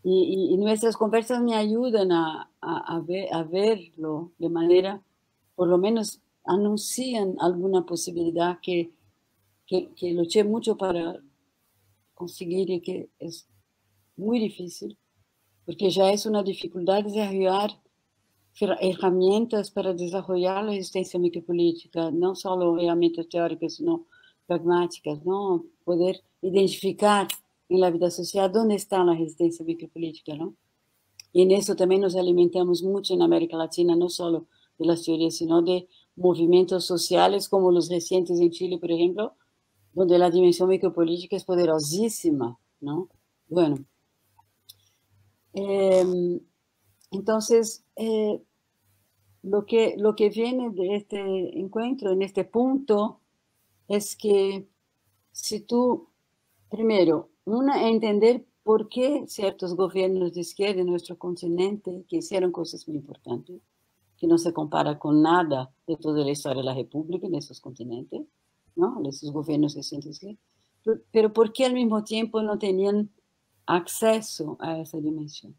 Speaker 3: Y nuestras conversas me ayudan a verlo de manera, por lo menos anuncian alguna posibilidad que luché mucho para conseguir y que es muy difícil, porque ya es una dificultad desarrollar herramientas para desarrollar la resistencia micropolítica, no solo herramientas teóricas, sino pragmáticas, ¿no? Poder identificar en la vida social dónde está la resistencia micropolítica, ¿no? Y en eso también nos alimentamos mucho en América Latina, no solo de las teorías, sino de movimientos sociales como los recientes en Chile, por ejemplo, donde la dimensión micropolítica es poderosísima, ¿no? Bueno, entonces, lo que viene de este encuentro, en este punto, es que si tú, primero, entender por qué ciertos gobiernos de izquierda en nuestro continente que hicieron cosas muy importantes, que no se compara con nada de toda la historia de la República en esos continentes, ¿no? Esos gobiernos recientes, pero por qué al mismo tiempo no tenían acceso a esa dimensión,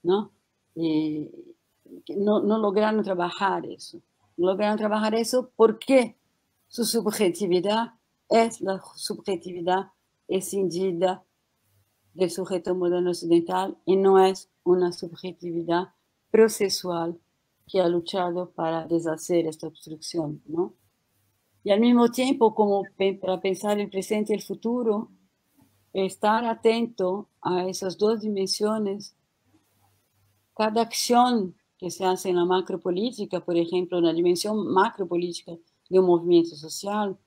Speaker 3: ¿no? No lograron trabajar eso. No lograron trabajar eso porque su subjetividad es la subjetividad escindida del sujeto moderno occidental y no es una subjetividad procesual que ha luchado para deshacer esta obstrucción, ¿no? Y al mismo tiempo, como para pensar el presente y el futuro, estar atento a esas dos dimensiones. Cada acción que se hace en la macropolítica, por ejemplo, en la dimensión macropolítica de un movimiento social,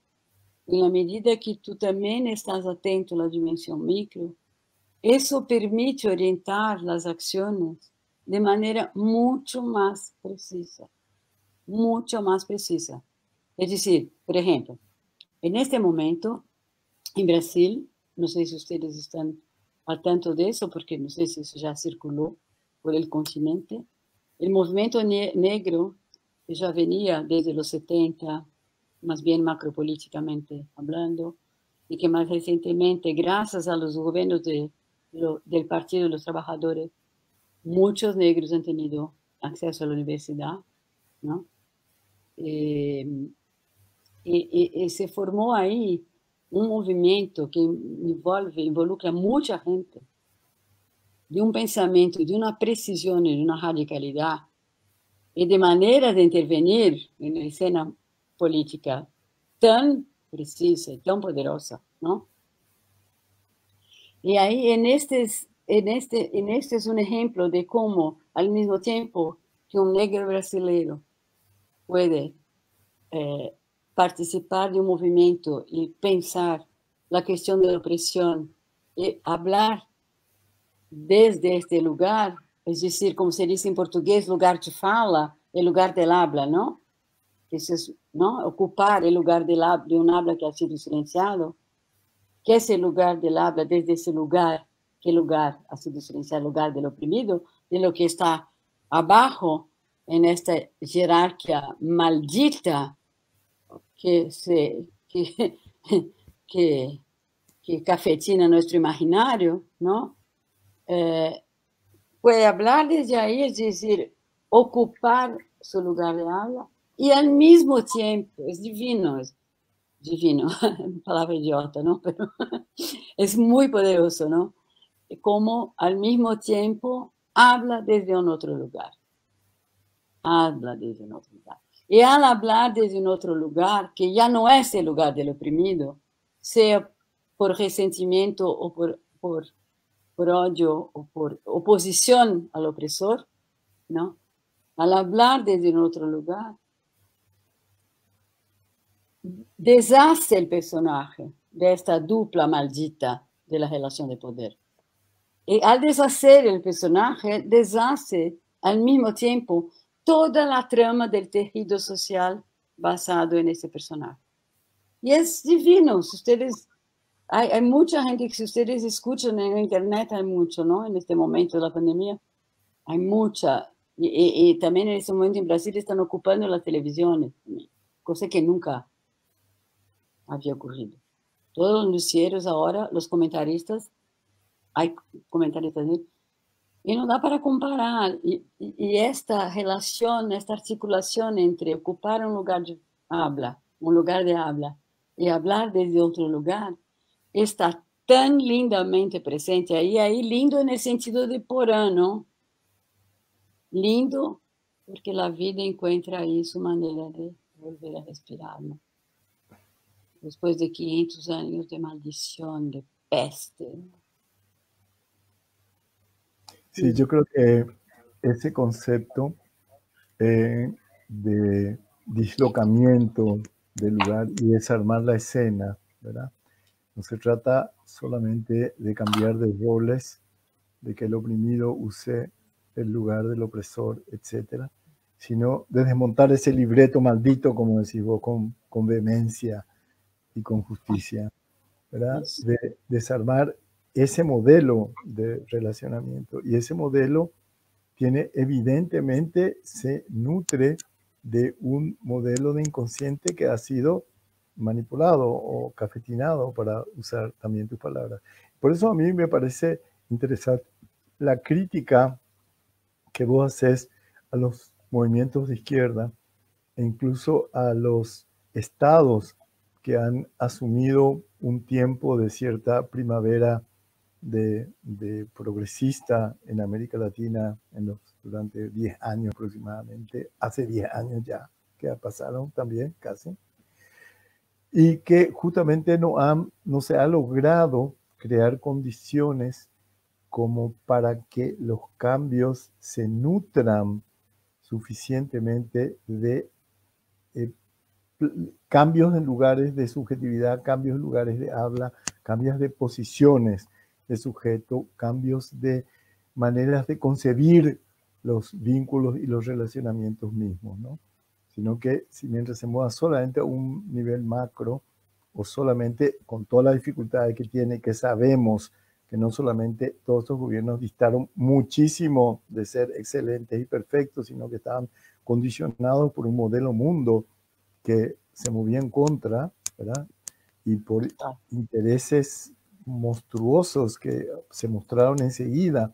Speaker 3: en la medida que tú también estás atento a la dimensión micro, eso permite orientar las acciones de manera mucho más precisa, mucho más precisa. Es decir, por ejemplo, en este momento, en Brasil, no sé si ustedes están al tanto de eso, porque no sé si eso ya circuló por el continente. El movimiento negro, que ya venía desde los 70, más bien macropolíticamente hablando, y que más recientemente, gracias a los gobiernos del Partido de los Trabajadores, muchos negros han tenido acceso a la universidad, ¿no? Y se formó ahí un movimiento que involucra mucha gente, de un pensamiento, de una precisión y de una radicalidad, y de manera de intervenir en la escena política tan precisa y tan poderosa, ¿no? Y ahí este es un ejemplo de cómo, al mismo tiempo que un negro brasileño puede participar de un movimiento y pensar la cuestión de la opresión y hablar desde este lugar, es decir, como se dice en portugués, lugar de fala, el lugar del habla, ¿no? ¿No? Ocupar el lugar de un habla que ha sido silenciado, que es el lugar del habla desde ese lugar, ¿qué lugar ha sido silenciado? El lugar del oprimido, de lo que está abajo en esta jerarquía maldita que cafetina nuestro imaginario, ¿no? Puede hablar desde ahí, es decir, ocupar su lugar de habla y al mismo tiempo, es divino, palabra idiota, ¿no? Pero es muy poderoso, ¿no? Como al mismo tiempo habla desde un otro lugar. Habla desde un otro lugar. Y al hablar desde un otro lugar, que ya no es el lugar del oprimido, sea por resentimiento o por odio o por oposición al opresor, ¿no? Al hablar desde un otro lugar, deshace el personaje de esta dupla maldita de la relación de poder. Y al deshacer el personaje, deshace al mismo tiempo toda la trama del tejido social basado en ese personaje. Y es divino. Si ustedes, hay mucha gente que si ustedes escuchan en internet, hay mucho, ¿no? En este momento de la pandemia, hay mucha. Y también en este momento en Brasil están ocupando las televisiones, cosa que nunca había ocurrido. Todos los noticieros ahora, los comentaristas, hay comentaristas, ¿no? Y no da para comparar. Y esta relación, esta articulación entre ocupar un lugar de habla y hablar desde otro lugar, está tan lindamente presente ahí lindo en el sentido de porã, ¿no? Lindo porque la vida encuentra ahí su manera de volver a respirar, ¿no? Después de 500 años de maldición, de peste.
Speaker 2: Sí, yo creo que ese concepto de dislocamiento del lugar y desarmar la escena, ¿verdad? No se trata solamente de cambiar de roles, de que el oprimido use el lugar del opresor, etcétera, sino de desmontar ese libreto maldito, como decís vos, con vehemencia y con justicia, ¿verdad? De desarmar ese modelo de relacionamiento. Y ese modelo tiene, evidentemente, se nutre de un modelo de inconsciente que ha sido manipulado o cafetinado, para usar también tus palabras. Por eso a mí me parece interesante la crítica que vos haces a los movimientos de izquierda e incluso a los estados que han asumido un tiempo de cierta primavera de progresista en América Latina durante 10 años aproximadamente, hace 10 años ya, que pasaron también casi, y que justamente no se ha logrado crear condiciones como para que los cambios se nutran suficientemente de cambios en lugares de subjetividad, cambios en lugares de habla, cambios de posiciones de sujeto, cambios de maneras de concebir los vínculos y los relacionamientos mismos, ¿no? Sino que si mientras se mueva solamente a un nivel macro, o solamente con todas las dificultades que tiene, que sabemos que no solamente todos estos gobiernos distaron muchísimo de ser excelentes y perfectos, sino que estaban condicionados por un modelo mundo que se movía en contra, ¿verdad? Y por intereses monstruosos que se mostraron enseguida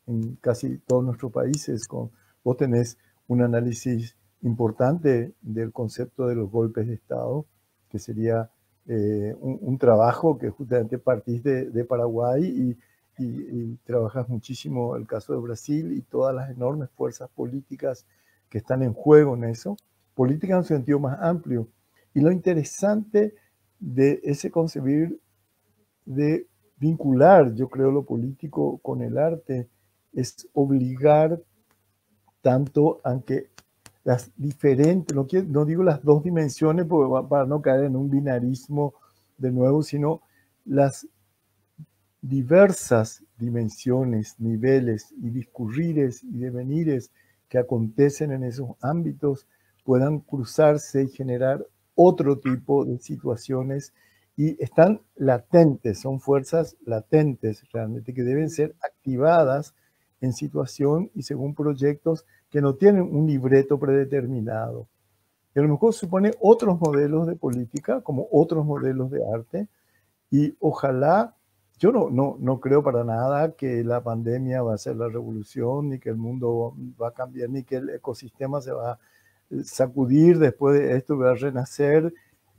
Speaker 2: en casi todos nuestros países. Vos tenés un análisis importante del concepto de los golpes de Estado, que sería un trabajo que justamente partís de Paraguay y trabajas muchísimo el caso de Brasil y todas las enormes fuerzas políticas que están en juego en eso, política en un sentido más amplio. Y lo interesante de ese concebir de vincular, yo creo, lo político con el arte, es obligar tanto a que las diferentes, no digo las dos dimensiones para no caer en un binarismo de nuevo, sino las diversas dimensiones, niveles y discurrires y devenires que acontecen en esos ámbitos puedan cruzarse y generar otro tipo de situaciones y están latentes, son fuerzas latentes realmente que deben ser activadas en situación y según proyectos que no tienen un libreto predeterminado. Y a lo mejor supone otros modelos de política como otros modelos de arte y ojalá, yo no creo para nada que la pandemia va a ser la revolución, ni que el mundo va a cambiar, ni que el ecosistema se va a sacudir después de esto, va a renacer.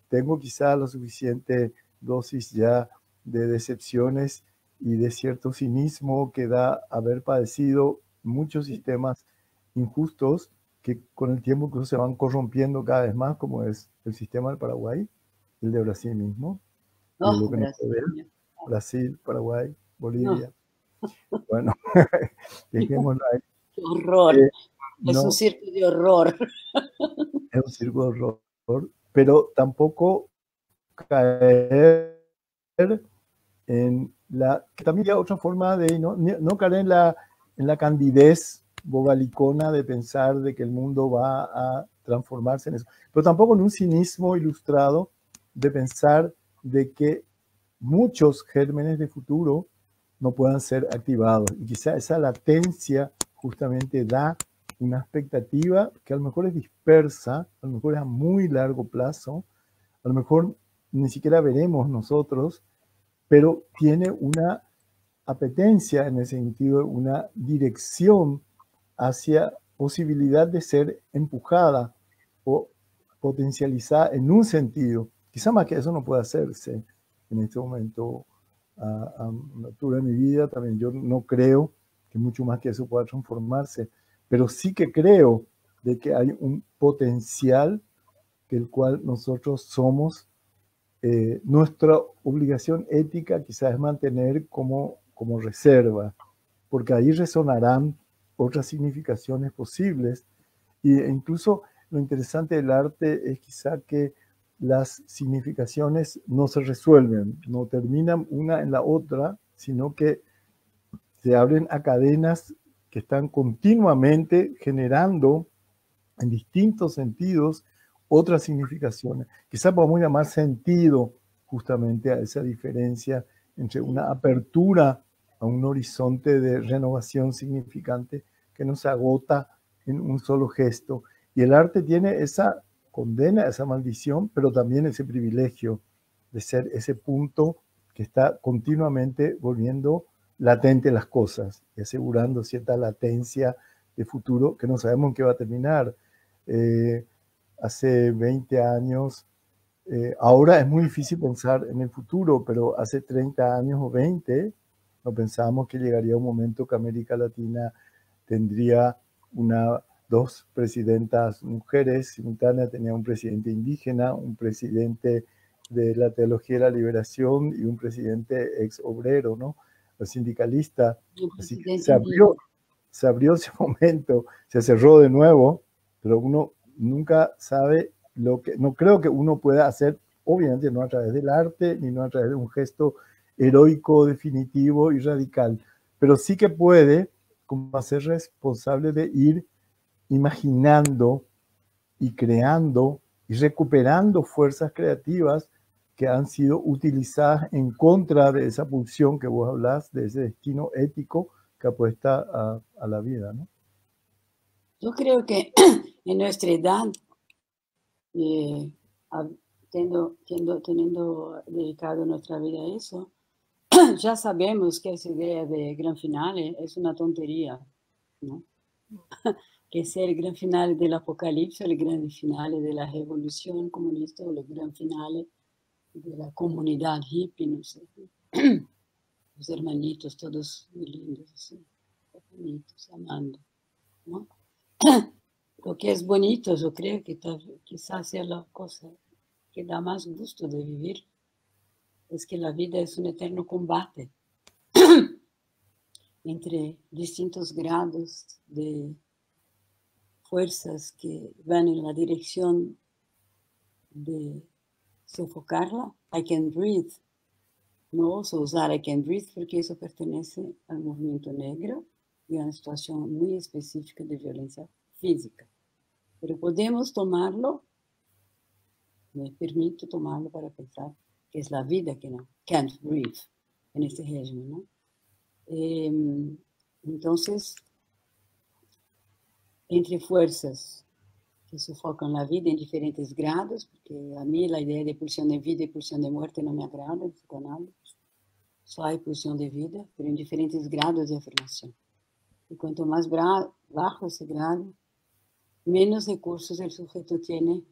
Speaker 2: Tengo quizá la suficiente dosis ya de decepciones y de cierto cinismo que da haber padecido muchos sistemas injustos que con el tiempo incluso se van corrompiendo cada vez más, como es el sistema del Paraguay, el de Brasil mismo, y de lo que nos rodea, Brasil, Paraguay, Bolivia. No. Bueno, dejémoslo ahí.
Speaker 3: Qué horror. Es un circo de horror.
Speaker 2: Es un circo de horror, pero tampoco caer en la, que también hay otra forma de no caer en la candidez bobalicona de pensar de que el mundo va a transformarse en eso, pero tampoco en un cinismo ilustrado de pensar de que muchos gérmenes de futuro no puedan ser activados. Y quizá esa latencia justamente da una expectativa que a lo mejor es dispersa, a lo mejor es a muy largo plazo, a lo mejor ni siquiera veremos nosotros, pero tiene una apetencia en ese sentido, una dirección hacia posibilidad de ser empujada o potencializada en un sentido. Quizá más que eso no puede hacerse en este momento a una altura de mi vida. También yo no creo que mucho más que eso pueda transformarse, pero sí que creo de que hay un potencial que el cual nosotros somos. Nuestra obligación ética quizás es mantener como reserva, porque ahí resonarán otras significaciones posibles. E incluso lo interesante del arte es quizá que las significaciones no se resuelven, no terminan una en la otra, sino que se abren a cadenas que están continuamente generando en distintos sentidos otras significaciones. Quizá podamos llamar sentido justamente a esa diferencia entre una apertura a un horizonte de renovación significante que no se agota en un solo gesto. Y el arte tiene esa condena, esa maldición, pero también ese privilegio de ser ese punto que está continuamente volviendo latente las cosas y asegurando cierta latencia de futuro que no sabemos en qué va a terminar. Hace 20 años, ahora es muy difícil pensar en el futuro, pero hace 30 años o 20 no pensábamos que llegaría un momento que América Latina tendría dos presidentas mujeres simultáneas, tenía un presidente indígena, un presidente de la teología de la liberación y un presidente ex obrero, ¿no? O sindicalista. Así que se abrió ese momento, se cerró de nuevo, pero uno nunca sabe lo que, no creo que uno pueda hacer, obviamente no a través del arte, ni no a través de un gesto heroico, definitivo y radical, pero sí que puede como ser responsable de ir imaginando y creando y recuperando fuerzas creativas que han sido utilizadas en contra de esa pulsión que vos hablás, de ese destino ético que apuesta a la vida, ¿no?
Speaker 3: Yo creo que en nuestra edad, teniendo dedicado nuestra vida a eso, ya sabemos que esa idea de gran finale es una tontería, ¿no? Que sea el gran finale del apocalipsis, el gran finale de la revolución comunista, o el gran finale de la comunidad hippie, no sé. Los hermanitos todos muy lindos, así, bonitos, amando, ¿no? Lo que es bonito, yo creo que quizás sea la cosa que da más gusto de vivir, es que la vida es un eterno combate entre distintos grados de fuerzas que van en la dirección de sofocarla. I can breathe. No oso usar I can breathe porque eso pertenece al movimiento negro y a una situación muy específica de violencia física. Pero podemos tomarlo, me permito tomarlo para pensar que es la vida que no, can't breathe en este régimen, ¿no? Entonces, entre fuerzas que sofocan la vida en diferentes grados, porque a mí la idea de pulsión de vida y pulsión de muerte no me agrada, en psicoanálisis. Só hay pulsión de vida, pero en diferentes grados de afirmación. Y cuanto más bajo ese grado, menos recursos el sujeto tiene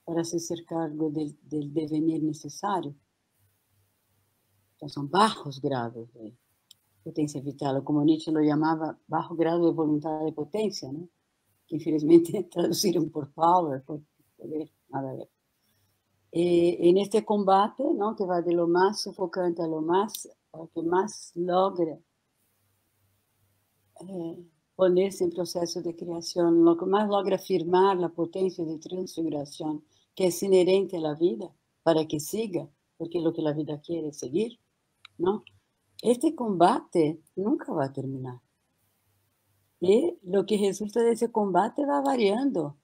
Speaker 3: para hacerse cargo del devenir necesario. Entonces, son bajos grados de potencia vital, o como Nietzsche lo llamaba, bajo grado de voluntad de potencia, ¿no? Que infelizmente traducieron por power, por poder, nada a ver. En este combate, ¿no? Que va de lo más sofocante a lo que más logra ponerse en proceso de creación, lo que más logra afirmar la potencia de transfiguración que es inherente a la vida para que siga, porque lo que la vida quiere es seguir, ¿no? Este combate nunca va a terminar. Y lo que resulta de ese combate va variando.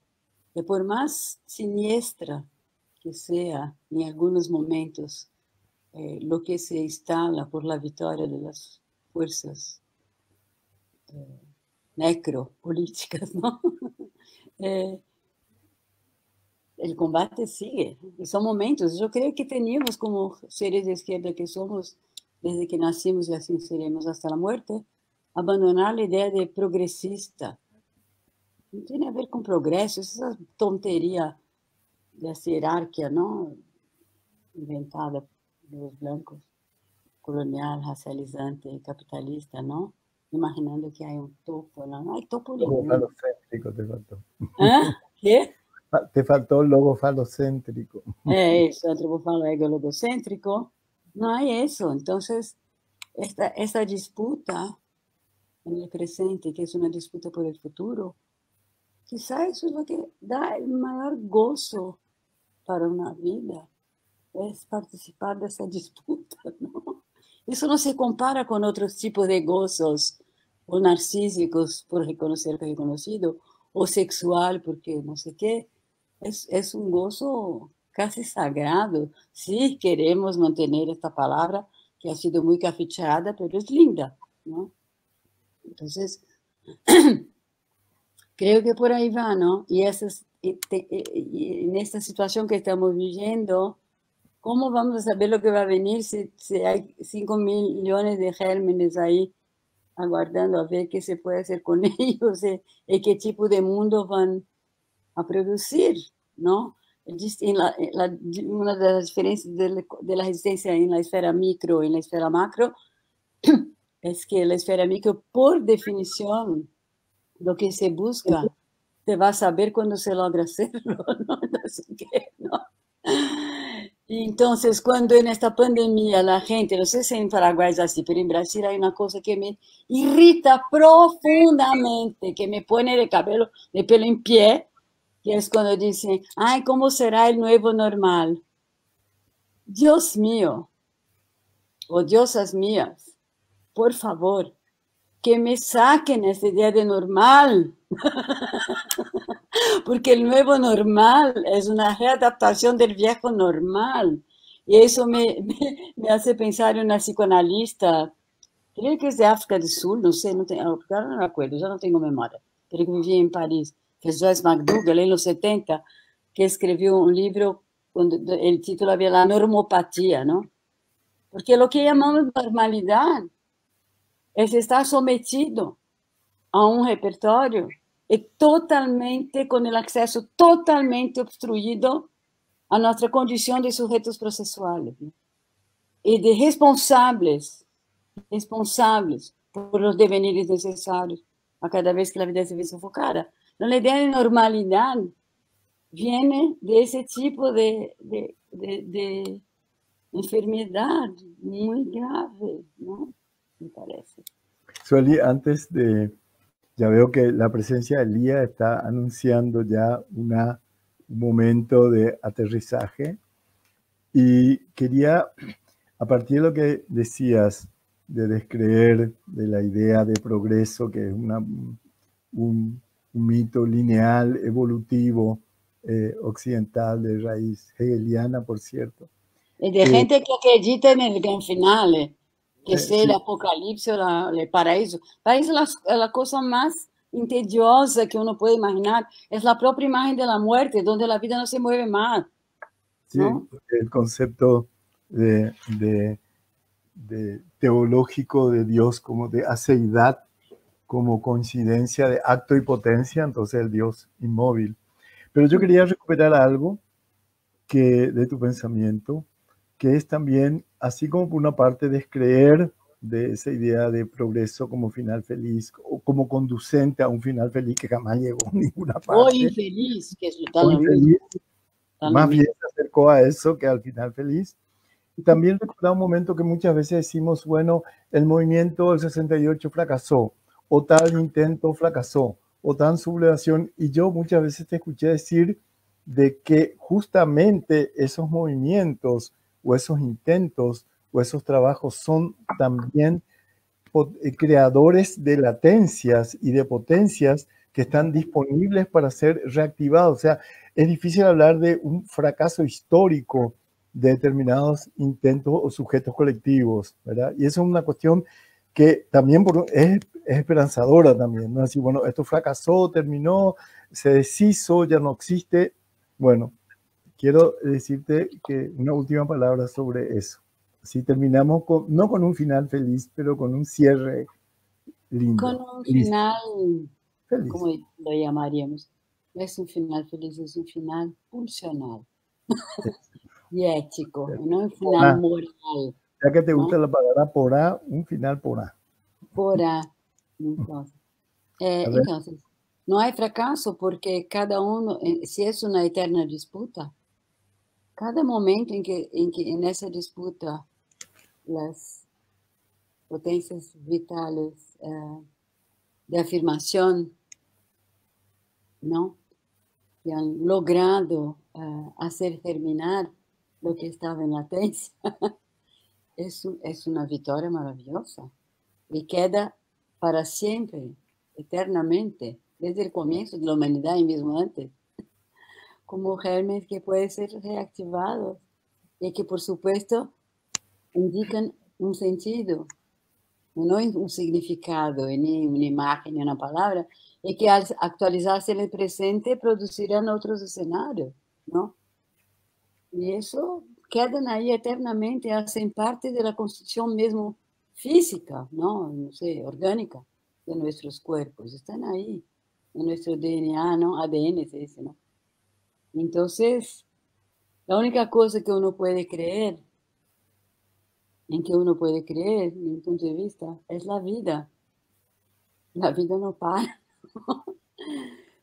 Speaker 3: Y por más siniestra que sea en algunos momentos lo que se instala por la victoria de las fuerzas necropolíticas, ¿no? El combate sigue. Y son momentos. Yo creo que teníamos como seres de izquierda que somos, desde que nacimos y así seremos hasta la muerte, abandonar la idea de progresista. No tiene a ver con progreso, esa tontería de esa jerarquía, ¿no? Inventada por los blancos, colonial, racializante, capitalista, ¿no? Imaginando que hay un topo, no hay topo
Speaker 2: Logo
Speaker 3: ninguno.
Speaker 2: falocéntrico te faltó.
Speaker 3: ¿Ah? ¿Qué?
Speaker 2: Te faltó el logo falocéntrico.
Speaker 3: Eso, antropófago egologocéntrico. No hay eso. Entonces, esta disputa en el presente, que es una disputa por el futuro, quizá eso es lo que da el mayor gozo para una vida, es participar de esa disputa, ¿no? Eso no se compara con otros tipos de gozos, o narcísicos por reconocer que reconocido, o sexual porque no sé qué. Es un gozo casi sagrado, si queremos mantener esta palabra que ha sido muy caprichada, pero es linda, ¿no? Entonces, creo que por ahí va, ¿no? Y en esta situación que estamos viviendo, ¿cómo vamos a saber lo que va a venir si hay 5 millones de gérmenes ahí aguardando a ver qué se puede hacer con ellos y qué tipo de mundo van a producir, ¿no? Una de las diferencias de la resistencia en la esfera micro y en la esfera macro es que la esfera micro, por definición, lo que se busca, se va a saber cuando se logra hacerlo, ¿no? Entonces, cuando en esta pandemia la gente, no sé si en Paraguay es así, pero en Brasil hay una cosa que me irrita profundamente, que me pone de pelo en pie, que es cuando dicen, ay, ¿cómo será el nuevo normal? Dios mío, o diosas mías, por favor, que me saquen esa idea de normal. Porque el nuevo normal es una readaptación del viejo normal. Y eso me hace pensar en una psicoanalista, creo que es de África del Sur, no sé, ahora no me acuerdo, ya no tengo memoria, pero que vivía en París, que es Joyce McDougall, en los 70, que escribió un libro, el título había La normopatía, ¿no? Porque lo que llamamos normalidad es estar sometido a un repertorio y totalmente, con el acceso totalmente obstruido a nuestra condición de sujetos procesuales, ¿no? Y de responsables por los devenires necesarios a cada vez que la vida se ve sofocada. No, la idea de normalidad viene de ese tipo de enfermedad muy grave, ¿no? Me parece.
Speaker 2: Sueli, ya veo que la presencia de Lía está anunciando ya un momento de aterrizaje y quería, a partir de lo que decías, de descreer de la idea de progreso, que es un mito lineal, evolutivo, occidental, de raíz hegeliana, por cierto.
Speaker 3: Y de gente que acredita en el gran final, que sea
Speaker 2: Sí.
Speaker 3: el apocalipsis o el paraíso. Paraíso es la cosa más intediosa que uno puede imaginar. Es la propia imagen de la muerte, donde la vida no se mueve más, ¿no?
Speaker 2: Sí, el concepto de teológico de Dios como de aceidad, como coincidencia de acto y potencia, entonces el Dios inmóvil. Pero yo quería recuperar algo de tu pensamiento, que es también, así como por una parte, descreer de esa idea de progreso como final feliz, o como conducente a un final feliz que jamás llegó a ninguna parte.
Speaker 3: O infeliz, que es
Speaker 2: o infeliz, más bien se acercó a eso que al final feliz. Y también recordar un momento que muchas veces decimos, bueno, el movimiento del 68 fracasó, o tal intento fracasó, o tal sublevación, y yo muchas veces te escuché decir de que justamente esos movimientos, o esos intentos, o esos trabajos son también creadores de latencias y de potencias que están disponibles para ser reactivados. O sea, es difícil hablar de un fracaso histórico de determinados intentos o sujetos colectivos, ¿verdad? Y eso es una cuestión que también es esperanzadora también, ¿no? Así, bueno, esto fracasó, terminó, se deshizo, ya no existe. Bueno, quiero decirte que una última palabra sobre eso. Si terminamos no con un final feliz, pero con un cierre lindo.
Speaker 3: Con un final, feliz. ¿Cómo lo llamaríamos? No es un final feliz, es un final pulsional. Y ético, no un final moral.
Speaker 2: Ya que te gusta la palabra porá, un final porá.
Speaker 3: Porá. Entonces, no hay fracaso porque cada uno, si es una eterna disputa, cada momento en que en esa disputa las potencias vitales de afirmación, ¿no?, que han logrado hacer terminar lo que estaba en latencia, es una victoria maravillosa y queda para siempre, eternamente, desde el comienzo de la humanidad y mismo antes, como gérmenes que pueden ser reactivados y que, por supuesto, indican un sentido, no un significado, ni una imagen, ni una palabra, y que al actualizarse en el presente producirán otros escenarios, ¿no? Y eso quedan ahí eternamente, hacen parte de la construcción mismo física, no sé, orgánica de nuestros cuerpos, están ahí, en nuestro DNA, ¿no? ADN se dice, ¿no? Entonces, la única cosa que uno puede creer, desde mi punto de vista, es la vida. La vida no para.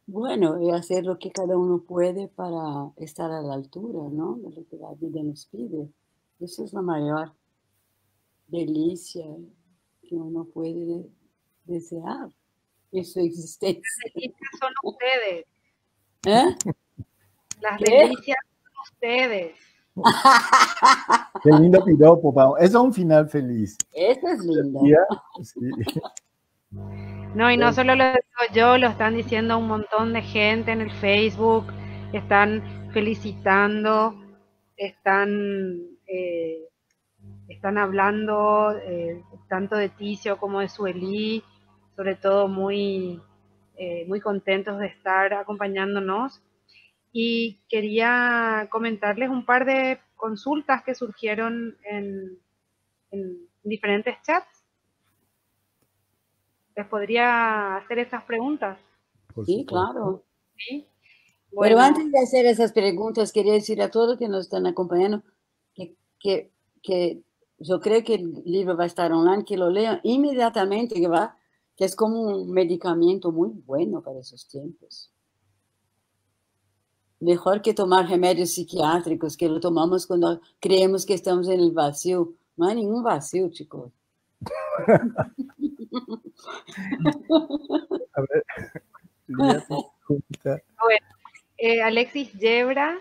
Speaker 3: Bueno, y hacer lo que cada uno puede para estar a la altura, ¿no?, de lo que la vida nos pide. Eso es la mayor delicia que uno puede desear en su existencia.
Speaker 1: Las delicias son ustedes.
Speaker 3: ¿Eh?
Speaker 1: Las delicias son ustedes.
Speaker 2: Qué lindo piropo, Pau. Eso es un final feliz.
Speaker 3: Eso es lindo.
Speaker 2: Sí.
Speaker 1: No, y no solo lo digo yo, lo están diciendo un montón de gente en el Facebook, están felicitando, están están hablando tanto de Ticio como de Sueli, sobre todo muy contentos de estar acompañándonos. Y quería comentarles un par de consultas que surgieron en diferentes chats. ¿Les podría hacer esas preguntas?
Speaker 3: Sí, claro.
Speaker 1: ¿Sí?
Speaker 3: Bueno,
Speaker 1: Bueno,
Speaker 3: antes de hacer esas preguntas, quería decir a todos que nos están acompañando que yo creo que el libro va a estar online, que lo lean inmediatamente, que es como un medicamento muy bueno para esos tiempos. Mejor que tomar remédios psiquiátricos, que lo tomamos cuando creemos que estamos en el vacío. No hay ningún vacío, chicos.
Speaker 2: A ver, Lía, tu pregunta.
Speaker 1: bueno, Alexis Yebra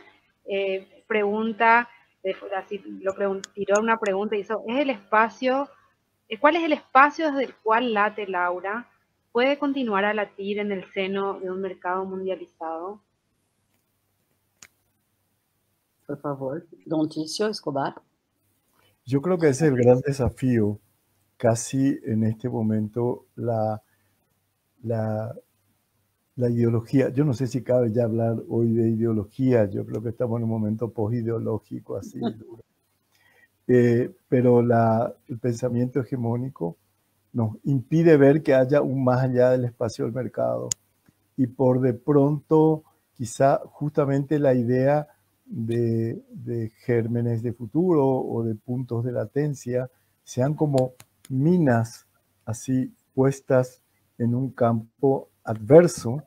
Speaker 1: pregunta, así tiró una pregunta y hizo, ¿cuál es el espacio desde el cual late Laura? ¿Puede continuar a latir en el seno de un mercado mundializado?
Speaker 3: Por favor, don Ticio Escobar.
Speaker 2: Yo creo que ese es el gran desafío. Casi en este momento la ideología, yo no sé si cabe ya hablar hoy de ideología, yo creo que estamos en un momento post-ideológico así duro. Pero el pensamiento hegemónico nos impide ver que haya un más allá del espacio del mercado. Y por de pronto, quizá justamente la idea de gérmenes de futuro o de puntos de latencia sean como minas así puestas en un campo adverso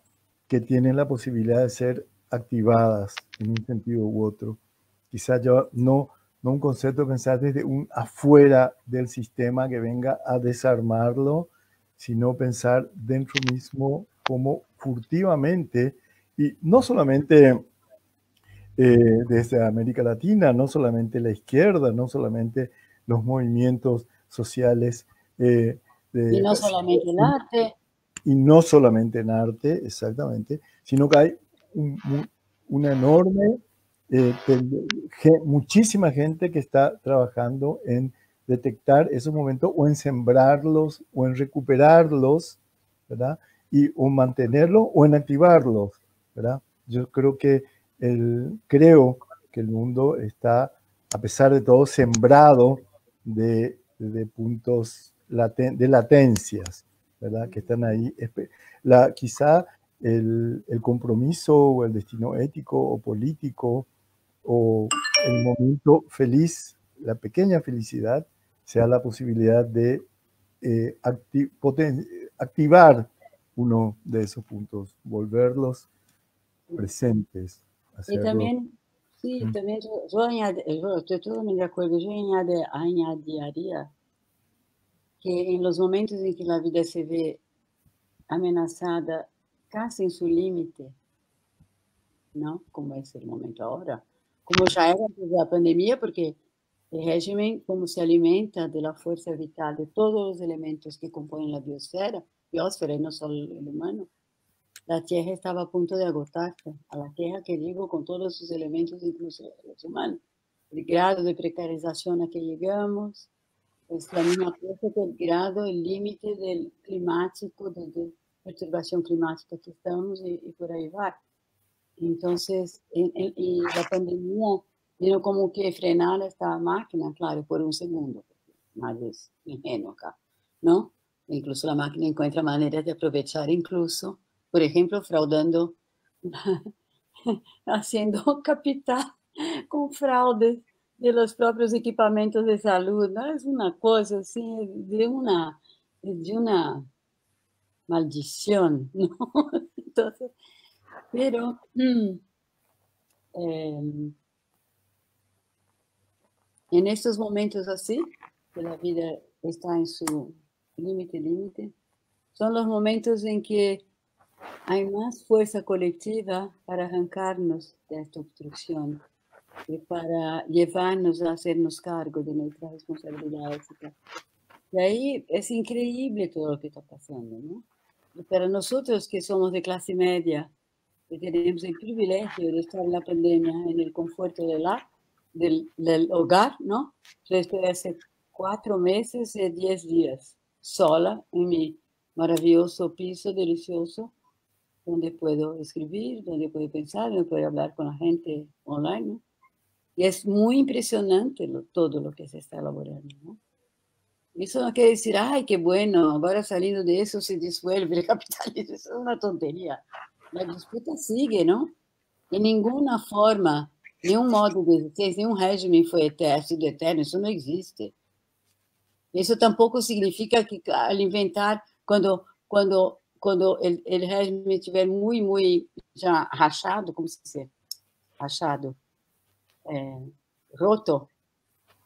Speaker 2: que tienen la posibilidad de ser activadas en un sentido u otro. Quizá yo no un concepto de pensar desde un afuera del sistema que venga a desarmarlo, sino pensar dentro mismo como furtivamente, y no solamente desde América Latina, no solamente la izquierda, no solamente los movimientos sociales.
Speaker 3: Y no solamente el arte.
Speaker 2: Y no solamente en arte, exactamente, sino que hay una enorme, muchísima gente que está trabajando en detectar esos momentos o en sembrarlos o en recuperarlos, ¿verdad? O mantenerlos o en activarlos, ¿verdad? Yo creo que el mundo está, a pesar de todo, sembrado de puntos de latencias, ¿verdad? Que están ahí. Quizá el compromiso o el destino ético o político o el momento feliz, la pequeña felicidad, sea la posibilidad de activar uno de esos puntos, volverlos presentes.
Speaker 3: Y también, sí, también yo estoy totalmente de acuerdo, yo añadiría que en los momentos en que la vida se ve amenazada casi en su límite, ¿no? Como es el momento ahora, como ya era antes de la pandemia, porque el régimen, como se alimenta de la fuerza vital de todos los elementos que componen la biosfera y no solo el humano, la Tierra estaba a punto de agotarse. A la Tierra que digo con todos sus elementos, incluso los humanos. El grado de precarización a que llegamos es la misma cosa que el grado, el límite del climático, de perturbación climática que estamos y por ahí va. Entonces, y la pandemia vino como que frenar esta máquina, claro, por un segundo. Nadie es ingenuo acá, ¿no? Incluso la máquina encuentra maneras de aprovechar, incluso, por ejemplo, fraudando, haciendo capital con fraudes de los propios equipamientos de salud, ¿no? Es una cosa así, de una maldición, ¿no? Entonces, pero en estos momentos así, que la vida está en su límite, son los momentos en que hay más fuerza colectiva para arrancarnos de esta obstrucción y para llevarnos a hacernos cargo de nuestras responsabilidades. Y ahí es increíble todo lo que está pasando, ¿no? Y para nosotros que somos de clase media, que tenemos el privilegio de estar en la pandemia en el conforto del lar, del hogar, ¿no? Yo estoy hace 4 meses y 10 días sola en mi maravilloso piso delicioso, donde puedo escribir, donde puedo pensar, donde puedo hablar con la gente online, ¿no? Y es muy impresionante todo lo que se está elaborando, ¿no? Eso no quiere decir, ay, qué bueno, ahora saliendo de eso se disuelve el capitalismo. Eso es una tontería. La disputa sigue, ¿no? De ninguna forma, nenhum modo de existência, nenhum régimen foi eterno, sido eterno, isso não existe. Isso tampouco significa que al inventar, quando o régimen estiver muito já rachado, como se diz? Rachado, roto,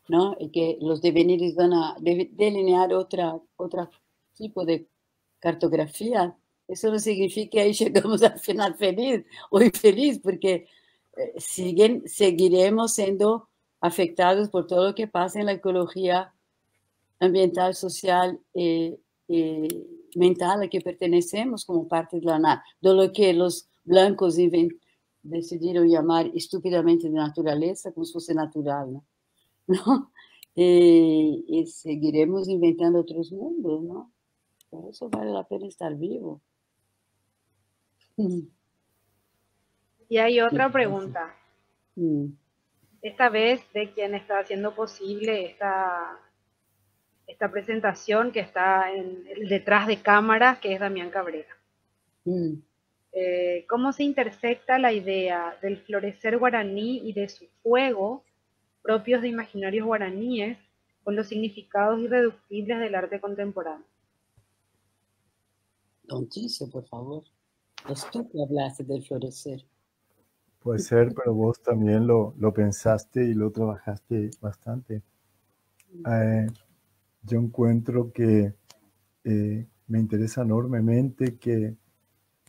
Speaker 3: ¿no? Y que los devenires van a delinear otra tipo de cartografía, eso no significa que ahí llegamos al final feliz o infeliz, porque seguiremos siendo afectados por todo lo que pasa en la ecología ambiental, social y mental a la que pertenecemos como parte de lo que los blancos decidieron llamar estúpidamente de naturaleza, como si fuese natural, ¿no? ¿No? Y seguiremos inventando otros mundos, ¿no? Por eso vale la pena estar vivo.
Speaker 1: Y hay otra pregunta,
Speaker 3: Mm.
Speaker 1: esta vez de quien está haciendo posible esta presentación que está detrás de cámaras, que es Damián Cabrera.
Speaker 3: Mm.
Speaker 1: ¿Cómo se intersecta la idea del florecer guaraní y de su fuego, propios de imaginarios guaraníes, con los significados irreductibles del arte contemporáneo?
Speaker 3: Don Ticio, por favor. Es tú que hablaste del florecer.
Speaker 2: Puede ser, pero vos también lo pensaste y lo trabajaste bastante. Yo encuentro que me interesa enormemente que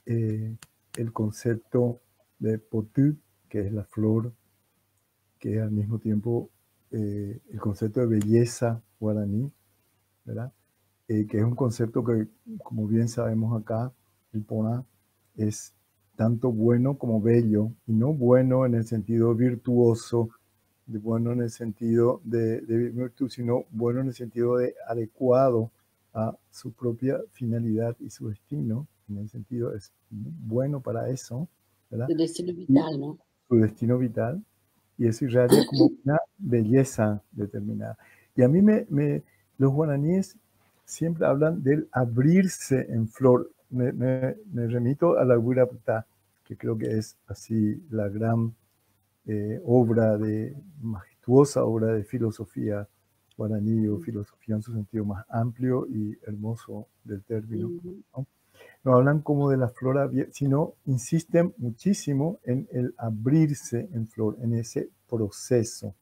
Speaker 2: el concepto de potú, que es la flor, que es al mismo tiempo el concepto de belleza guaraní, ¿verdad? Que es un concepto que, como bien sabemos acá, el Pona es tanto bueno como bello, y no bueno en el sentido virtuoso, de bueno en el sentido de virtud, sino bueno en el sentido de adecuado a su propia finalidad y su destino. En el sentido es bueno para eso, ¿verdad?
Speaker 3: Su destino vital, ¿no?
Speaker 2: Su destino vital, y eso irradia como una belleza determinada. Y a mí los guaraníes siempre hablan del abrirse en flor. Me remito a la Wirapta, que creo que es así la gran majestuosa obra de filosofía guaraní, o filosofía en su sentido más amplio y hermoso del término, ¿no? No hablan como de la flor abierta, sino insisten muchísimo en el abrirse en flor, en ese proceso.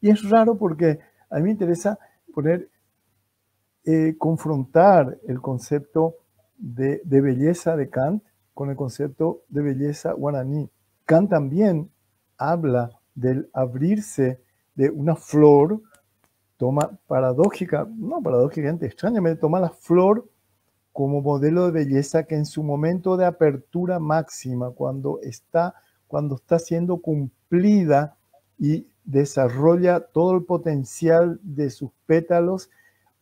Speaker 2: Y es raro porque a mí me interesa confrontar el concepto de belleza de Kant con el concepto de belleza guaraní. Kant también habla del abrirse de una flor, paradójicamente, extrañamente, toma la flor como modelo de belleza que en su momento de apertura máxima, cuando está siendo cumplida y desarrolla todo el potencial de sus pétalos,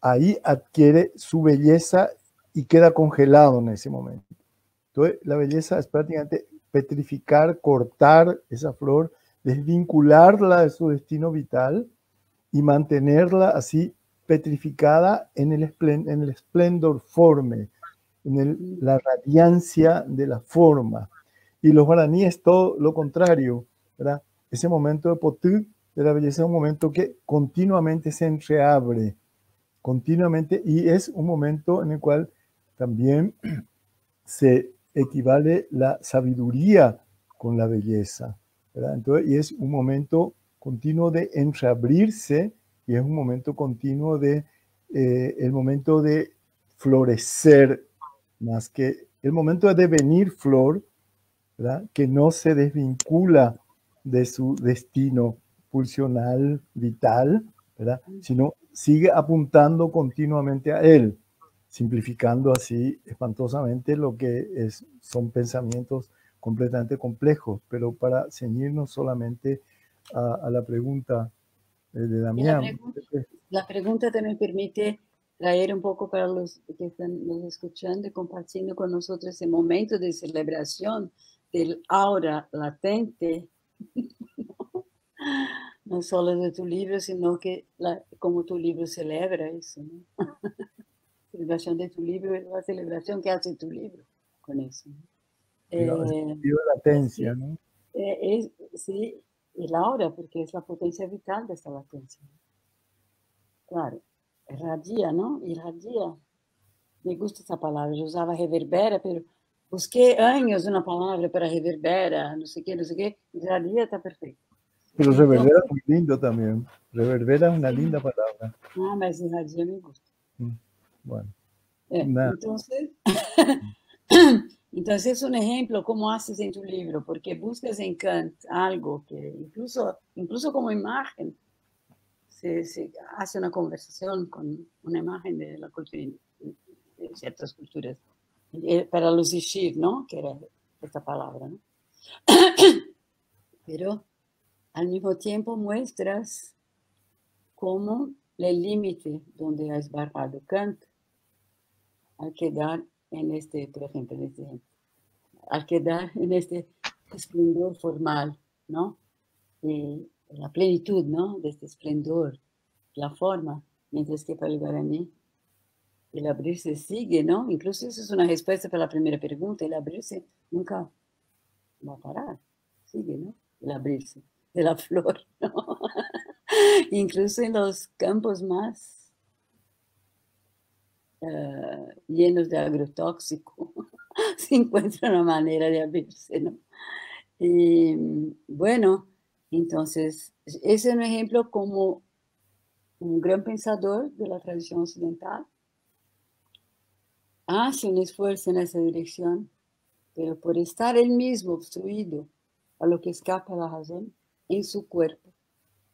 Speaker 2: ahí adquiere su belleza y queda congelado en ese momento. Entonces, la belleza es prácticamente petrificar, cortar esa flor, desvincularla de su destino vital y mantenerla así petrificada en el esplendor forme, en la radiancia de la forma. Y los guaraníes todo lo contrario, ¿verdad? Ese momento de potú, de la belleza, es un momento que continuamente se entreabre, continuamente, y es un momento en el cual también se equivale la sabiduría con la belleza, ¿verdad? Entonces, y es un momento continuo de entreabrirse, y es un momento continuo de el momento de florecer, más que el momento de devenir flor, ¿verdad? Que no se desvincula de su destino pulsional, vital, ¿verdad? Sino sigue apuntando continuamente a él, simplificando así espantosamente lo que son pensamientos completamente complejos, pero para ceñirnos solamente a la pregunta de
Speaker 3: Y
Speaker 2: Damián.
Speaker 3: la pregunta también permite traer un poco para los que están nos escuchando y compartiendo con nosotros ese momento de celebración del aura latente, no solo de tu libro, sino que como tu libro celebra eso, ¿no? Celebración de tu libro es la celebración que hace tu libro con eso, ¿no?
Speaker 2: Latencia, ¿no?
Speaker 3: Sí, y la aura, porque es la potencia vital de esta latencia. Claro, irradia, ¿no? Irradia. Me gusta esa palabra, yo usaba reverbera, pero busqué años una palabra para reverbera, no sé qué, irradia está perfecto.
Speaker 2: Pero reverbera es muy lindo también. Reverbera es una linda palabra.
Speaker 3: Ah, mas irradia me gusta.
Speaker 2: Bueno.
Speaker 3: Entonces, entonces es un ejemplo cómo haces en tu libro, porque buscas en Kant algo que incluso como imagen se hace una conversación con una imagen de la cultura, de ciertas culturas, para lucir, ¿no? Que era esta palabra, ¿no? Pero al mismo tiempo muestras cómo el límite donde ha esbarrado Kant al quedar en este, por ejemplo, en este ejemplo, al quedar en este esplendor formal, ¿no? La plenitud, ¿no? De este esplendor, la forma, mientras que para el guaraní el abrirse sigue, ¿no? Incluso eso es una respuesta para la primera pregunta, el abrirse nunca va a parar, sigue, ¿no? El abrirse de la flor, ¿no? Incluso en los campos más llenos de agrotóxico, se encuentra una manera de abrirse, ¿no? Y bueno, entonces, ese es un ejemplo como un gran pensador de la tradición occidental hace un esfuerzo en esa dirección, pero por estar él mismo obstruido a lo que escapa a la razón en su cuerpo,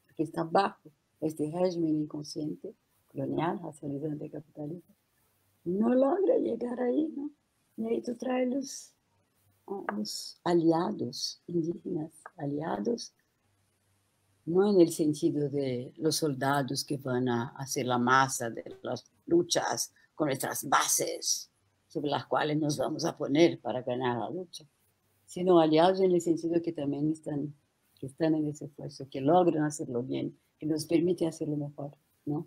Speaker 3: porque está bajo este régimen inconsciente, colonial, racializante, capitalista, no logra llegar ahí, ¿no? Y ahí tú traes los aliados indígenas, aliados, no en el sentido de los soldados que van a hacer la masa de las luchas con nuestras bases sobre las cuales nos vamos a poner para ganar la lucha, sino aliados en el sentido que también están en ese esfuerzo, que logran hacerlo bien, que nos permite hacerlo mejor, ¿no?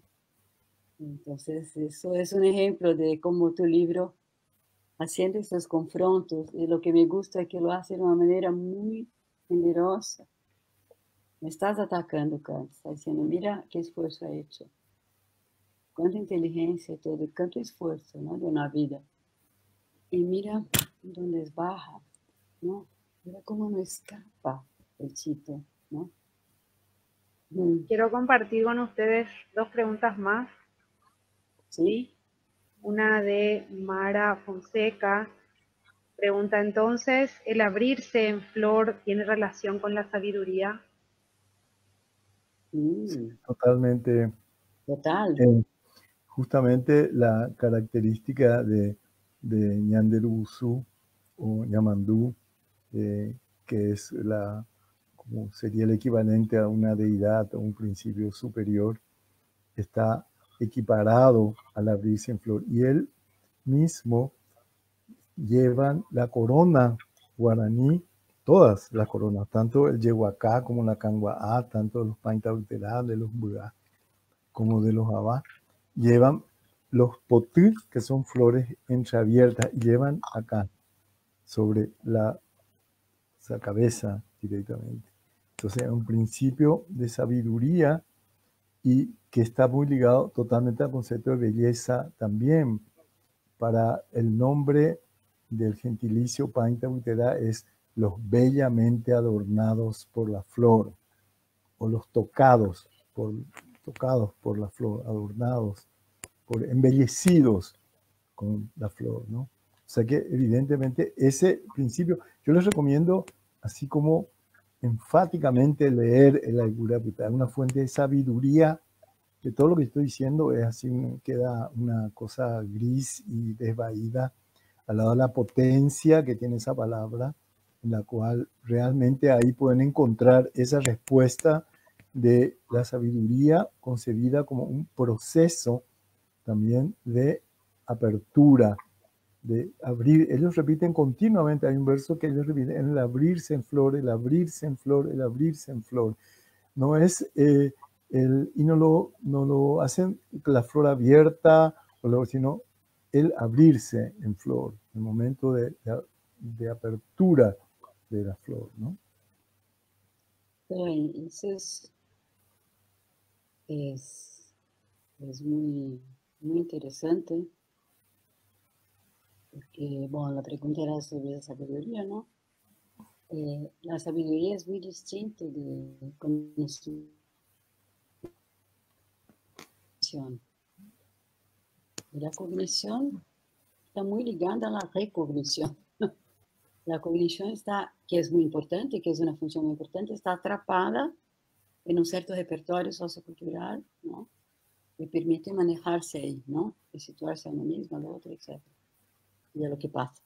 Speaker 3: Entonces, eso es un ejemplo de cómo tu libro, haciendo esos confrontos, y lo que me gusta es que lo hace de una manera muy generosa. Me estás atacando, Kant, está diciendo, mira qué esfuerzo ha hecho, cuánta inteligencia, todo, cuánto esfuerzo, ¿no? De una vida. Y mira dónde es baja, ¿no? Mira cómo no escapa el chito, ¿no?
Speaker 1: Quiero compartir con ustedes dos preguntas más.
Speaker 3: ¿Sí?
Speaker 1: Una de Mara Fonseca. Pregunta entonces, ¿el abrirse en flor tiene relación con la sabiduría?
Speaker 2: Sí, totalmente.
Speaker 3: Total.
Speaker 2: Justamente la característica de Ñanderubusu o Ñamandú, que es como sería el equivalente a una deidad o un principio superior, está equiparado al abrirse en flor. Y él mismo llevan la corona guaraní, todas las coronas, tanto el yehuacá como la canguaá, tanto los paintaulterá, de los buga, como de los abá, llevan los potí, que son flores entreabiertas, y llevan acá, sobre la cabeza directamente. Entonces, es un principio de sabiduría y que está muy ligado totalmente al concepto de belleza también. Para el nombre del gentilicio Paintahuiterá es los bellamente adornados por la flor, o los tocados por la flor, adornados, embellecidos con la flor, ¿no? O sea que evidentemente ese principio, yo les recomiendo así como enfáticamente leer el Aigura Putá, una fuente de sabiduría, que todo lo que estoy diciendo es así, queda una cosa gris y desvaída al lado de la potencia que tiene esa palabra en la cual realmente ahí pueden encontrar esa respuesta de la sabiduría concebida como un proceso también de apertura, de abrir. Ellos repiten continuamente, hay un verso que ellos repiten, el abrirse en flor, el abrirse en flor, el abrirse en flor. No es y no lo hacen la flor abierta, sino el abrirse en flor, el momento de apertura de la flor, ¿no?
Speaker 3: Eso es muy, muy interesante, porque, bueno, la pregunta era sobre la sabiduría, ¿no? La sabiduría es muy distinta de conocimiento. La cognición está muy ligada a la recognición. La cognición está, que es muy importante, que es una función muy importante, está atrapada en un cierto repertorio sociocultural, ¿no? Le permite manejarse ahí, ¿no? Y situarse a uno mismo, al otro, etc. Y a lo que pasa.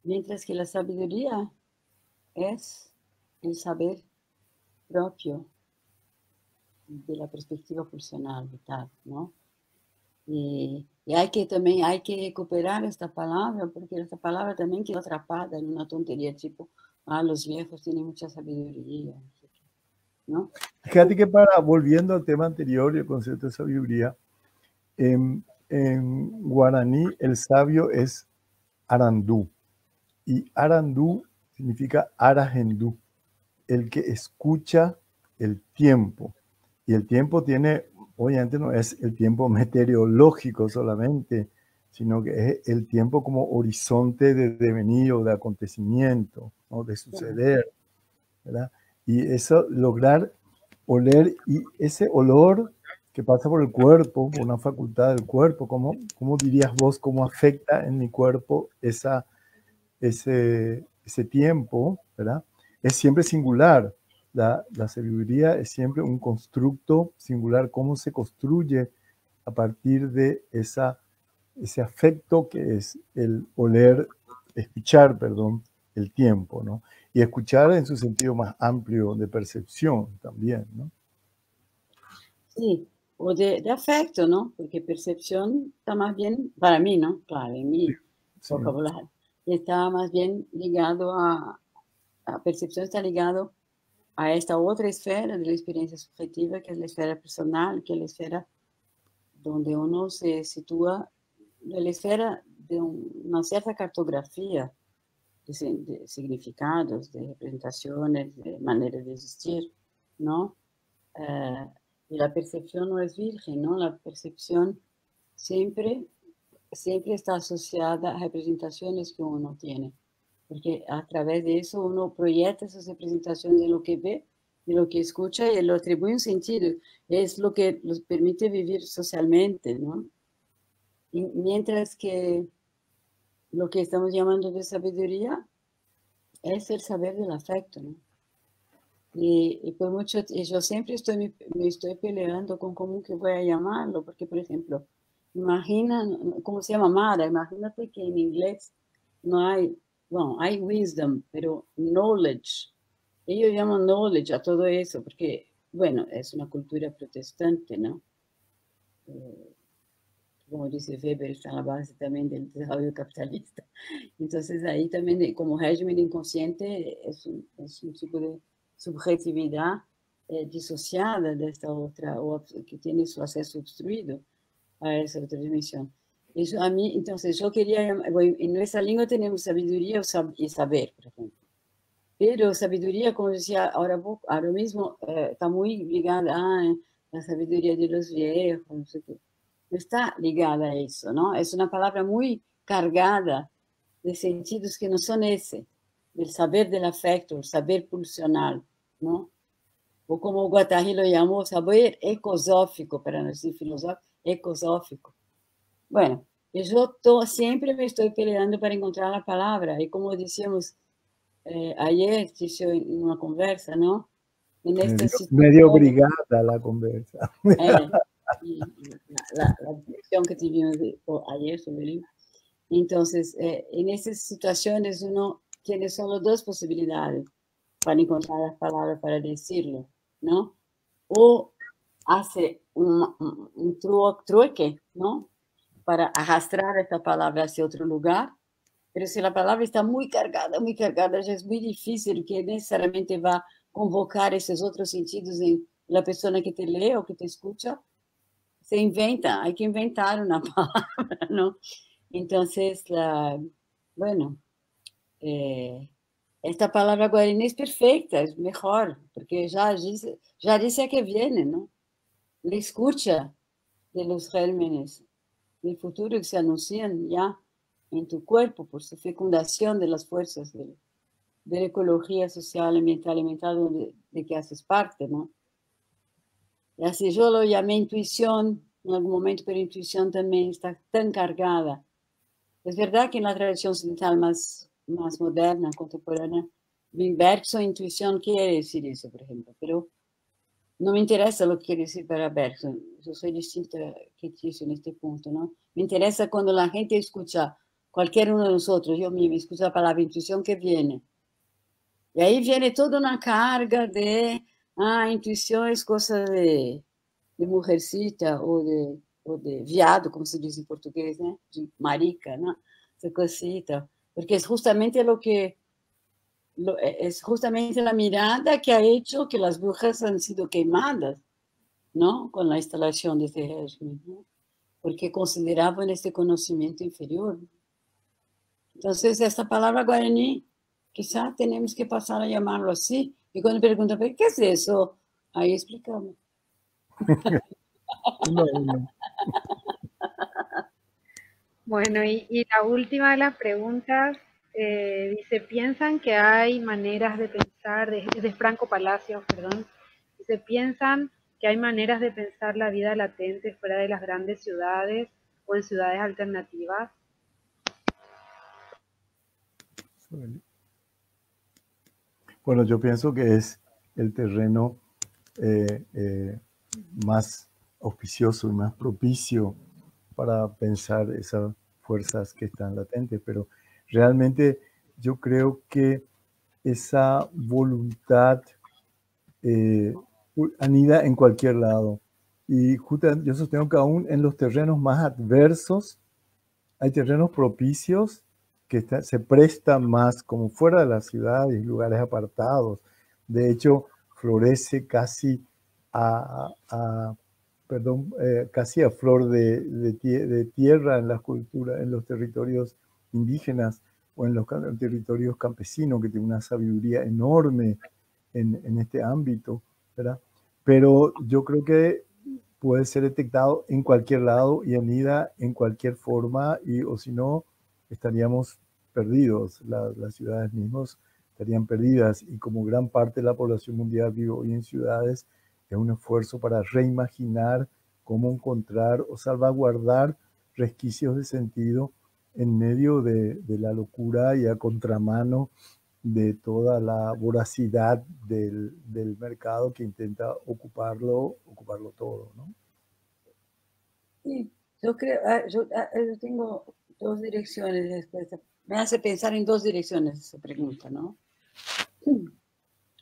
Speaker 3: Mientras que la sabiduría es el saber propio de la perspectiva pulsional, vital, ¿no? Y también hay que recuperar esta palabra, porque esta palabra también quedó atrapada en una tontería tipo, los viejos tienen mucha sabiduría, ¿no?
Speaker 2: Fíjate que volviendo al tema anterior y el concepto de sabiduría, en guaraní el sabio es arandú, y arandú significa aragendú, el que escucha el tiempo. Y el tiempo obviamente no es el tiempo meteorológico solamente, sino que es el tiempo como horizonte de devenir o de acontecimiento, ¿no? De suceder, ¿verdad? Y eso, lograr oler, y ese olor que pasa por el cuerpo, por una facultad del cuerpo, ¿cómo dirías vos, cómo afecta en mi cuerpo ese tiempo, ¿verdad? Es siempre singular. La sabiduría es siempre un constructo singular, cómo se construye a partir de ese afecto que es el escuchar, el tiempo, ¿no? Y escuchar en su sentido más amplio de percepción también, ¿no?
Speaker 3: Sí, o de afecto, ¿no? Porque percepción está más bien, para mí, ¿no? Claro, en mi vocabulario, está más bien ligado a percepción, está ligado a esta otra esfera de la experiencia subjetiva, que es la esfera personal, que es la esfera donde uno se sitúa, la esfera de una cierta cartografía de significados, de representaciones, de maneras de existir, ¿no? Y la percepción no es virgen, ¿no? La percepción siempre está asociada a representaciones que uno tiene, porque a través de eso uno proyecta esas representaciones de lo que ve, de lo que escucha, y lo atribuye un sentido. Es lo que nos permite vivir socialmente, ¿no? Y mientras que lo que estamos llamando de sabiduría es el saber del afecto, ¿no? Y por mucho, yo siempre me estoy peleando con cómo que voy a llamarlo, porque, por ejemplo, imagina, ¿cómo se llama? Mara, imagínate que en inglés no hay, bueno, hay wisdom, pero knowledge. Ellos llaman knowledge a todo eso, porque, bueno, es una cultura protestante, ¿no? Como dice Weber, está en la base también del desarrollo capitalista. Entonces, ahí también, como régimen inconsciente, es un tipo de subjetividad disociada de esta otra, o que tiene su acceso obstruido a esa otra dimensión. Eso a mí, entonces, yo quería, en nuestra lengua tenemos sabiduría y saber, por ejemplo. Pero sabiduría, como decía ahora mismo, está muy ligada a la sabiduría de los viejos, no sé qué. No está ligada a eso, ¿no? Es una palabra muy cargada de sentidos que no son ese, del saber del afecto, el saber pulsional, ¿no? O como Guattari lo llamó, saber ecosófico, para no decir filosófico, ecosófico. Bueno, yo siempre me estoy peleando para encontrar la palabra, y como decíamos ayer, en una conversa, ¿no? En esta
Speaker 2: medio brigada la conversa.
Speaker 3: La discusión que tuvimos ayer sobre el libro. Entonces, en esas situaciones uno tiene solo dos posibilidades para encontrar las palabras para decirlo, ¿no? O hace un trueque, ¿no? Para arrastrar esta palabra hacia otro lugar. Pero si la palabra está muy cargada, ya es muy difícil que necesariamente va a convocar esos otros sentidos en la persona que te lee o que te escucha. Se inventa, hay que inventar una palabra, ¿no? Entonces, bueno, esta palabra guaraní es perfecta, es mejor, porque ya dice a que viene, ¿no? La escucha de los gérmenes del futuro que se anuncian ya en tu cuerpo por su fecundación de las fuerzas de la ecología social, ambiental y mental de que haces parte, ¿no? Y así yo lo llamé intuición en algún momento, pero intuición también está tan cargada. Es verdad que en la tradición occidental más moderna, contemporánea, Bergson, intuición quiere decir eso, por ejemplo, pero no me interesa lo que quiere decir para Bergson. Yo soy distinta que Ticio en este punto, ¿no? Me interesa cuando la gente escucha, cualquier uno de nosotros, yo mismo, escucha la palabra intuición que viene. Y ahí viene toda una carga de, intuición es cosa de mujercita o de viado, como se dice en portugués, ¿no? De marica, ¿no? Esa cosita. Porque es justamente es justamente la mirada que ha hecho que las brujas han sido quemadas, ¿no? Con la instalación de este régimen, ¿no? Porque consideraban este conocimiento inferior. Entonces, esta palabra guaraní, quizá tenemos que pasar a llamarlo así. Y cuando preguntan, ¿qué es eso? Ahí explicamos.
Speaker 1: Bueno, y la última de las preguntas dice, ¿piensan que hay maneras de pensar, es de Franco Palacios, perdón, dice, ¿piensan que hay maneras de pensar la vida latente fuera de las grandes ciudades o en ciudades alternativas?
Speaker 2: Bueno, yo pienso que es el terreno más auspicioso y más propicio para pensar esas fuerzas que están latentes, pero realmente yo creo que esa voluntad anida en cualquier lado. Y justamente yo sostengo que aún en los terrenos más adversos hay terrenos propicios que se prestan más como fuera de la ciudad y lugares apartados. De hecho, florece casi casi a flor de tierra en las culturas, en los territorios indígenas o en los territorios campesinos, que tienen una sabiduría enorme en este ámbito, ¿verdad? Pero yo creo que puede ser detectado en cualquier lado y anida en cualquier forma, o si no, estaríamos perdidos. Las ciudades mismas estarían perdidas, y como gran parte de la población mundial vive hoy en ciudades, es un esfuerzo para reimaginar cómo encontrar o salvaguardar resquicios de sentido en medio de la locura y a contramano de toda la voracidad del mercado que intenta ocuparlo todo, ¿no?
Speaker 3: Sí, yo creo, yo tengo dos direcciones de respuesta. Me hace pensar en dos direcciones esa pregunta, ¿no?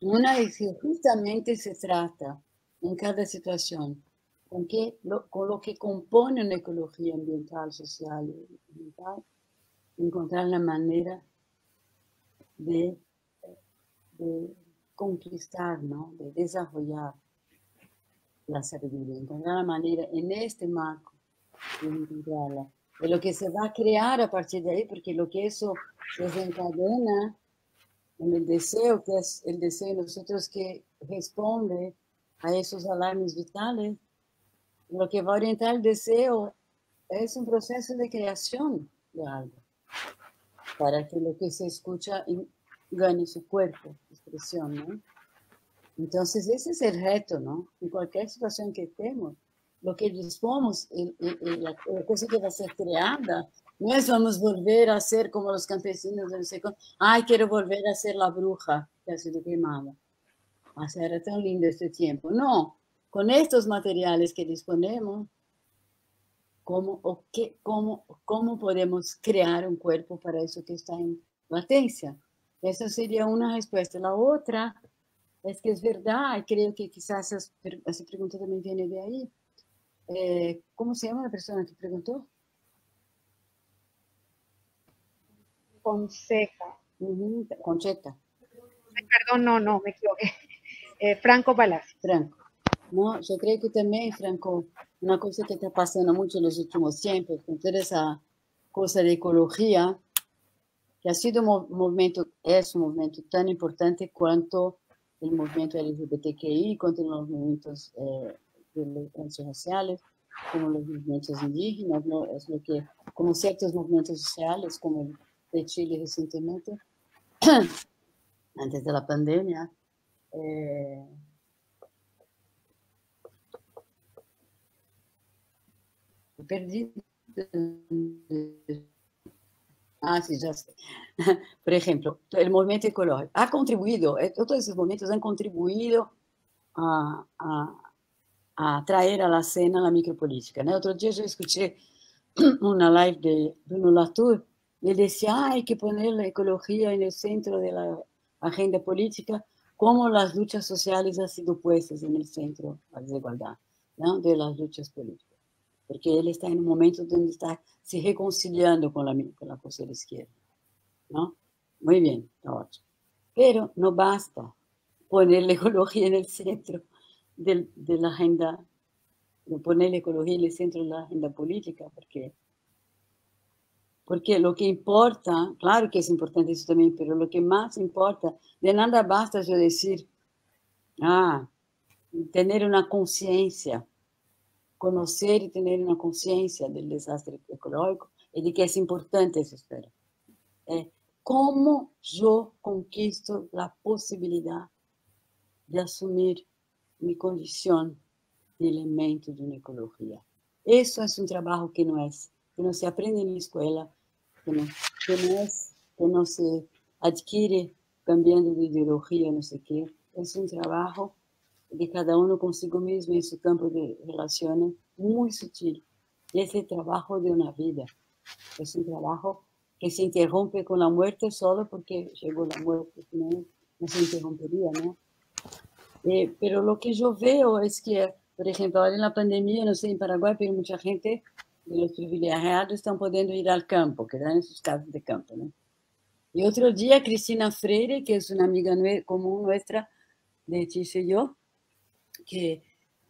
Speaker 3: Una es que justamente se trata en cada situación con lo que compone una ecología ambiental, social y mental, encontrar la manera de conquistar, ¿no? De desarrollar la sabiduría, encontrar la manera en este marco de encontrarla, de lo que se va a crear a partir de ahí, porque lo que eso desencadena en el deseo, que es el deseo de nosotros que responde a esos alarmes vitales, lo que va a orientar el deseo es un proceso de creación de algo, para que lo que se escucha gane su cuerpo, expresión, ¿no? Entonces, ese es el reto, ¿no? En cualquier situación que estemos, lo que dispongamos, la cosa que va a ser creada, no es vamos volver a ser como los campesinos, no sé, quiero volver a ser la bruja que ha sido quemada. Era tan lindo este tiempo. No, con estos materiales que disponemos, ¿cómo podemos crear un cuerpo para eso que está en latencia? Esa sería una respuesta. La otra es que es verdad, y creo que quizás esa pregunta también viene de ahí. ¿Cómo se llama la persona que preguntó?
Speaker 1: Fonseca.
Speaker 3: Concheta.
Speaker 1: Perdón, no, me equivoqué. Franco Palacio.
Speaker 3: Franco. No, yo creo que también, Franco, una cosa que está pasando mucho en los últimos tiempos, con toda esa cosa de ecología, que ha sido es un movimiento tan importante cuanto el movimiento LGBTQI, cuanto los movimientos transraciales, como los movimientos indígenas, ¿no? Es lo que, como ciertos movimientos sociales, como el de Chile recientemente, antes de la pandemia, perdí. Ah, sí, ya sé. Por ejemplo, el movimiento ecológico ha contribuido, todos esos movimientos han contribuido a traer a la escena la micropolítica, ¿no? Otro día yo escuché una live de Bruno Latour y él decía, hay que poner la ecología en el centro de la agenda política, como las luchas sociales han sido puestas en el centro, la desigualdad, ¿no? De las luchas políticas. Porque él está en un momento donde está se reconciliando con la cosa de la izquierda, ¿no? Muy bien, está ótimo. Pero no basta poner la ecología en el centro de la agenda, de poner la ecología en el centro de la agenda política, porque lo que importa, claro que es importante eso también, pero lo que más importa, de nada basta yo decir, tener una conciencia, conocer y tener una conciencia del desastre ecológico y de que es importante esa esfera. ¿Cómo yo conquisto la posibilidad de asumir mi condición de elemento de una ecología? Eso es un trabajo que no se aprende en la escuela, que no se adquiere cambiando de ideología, no sé qué. Es un trabajo de cada uno consigo mismo en su campo de relaciones muy sutil. Es el trabajo de una vida. Es un trabajo que se interrumpe con la muerte solo porque llegó la muerte, no se interrumpería, ¿no? Pero lo que yo veo es que, por ejemplo, ahora en la pandemia, no sé en Paraguay, pero mucha gente de los privilegiados están pudiendo ir al campo, quedar en sus casas de campo, ¿no? Y otro día, Cristina Freire, que es una amiga común nuestra, de Tice y yo, que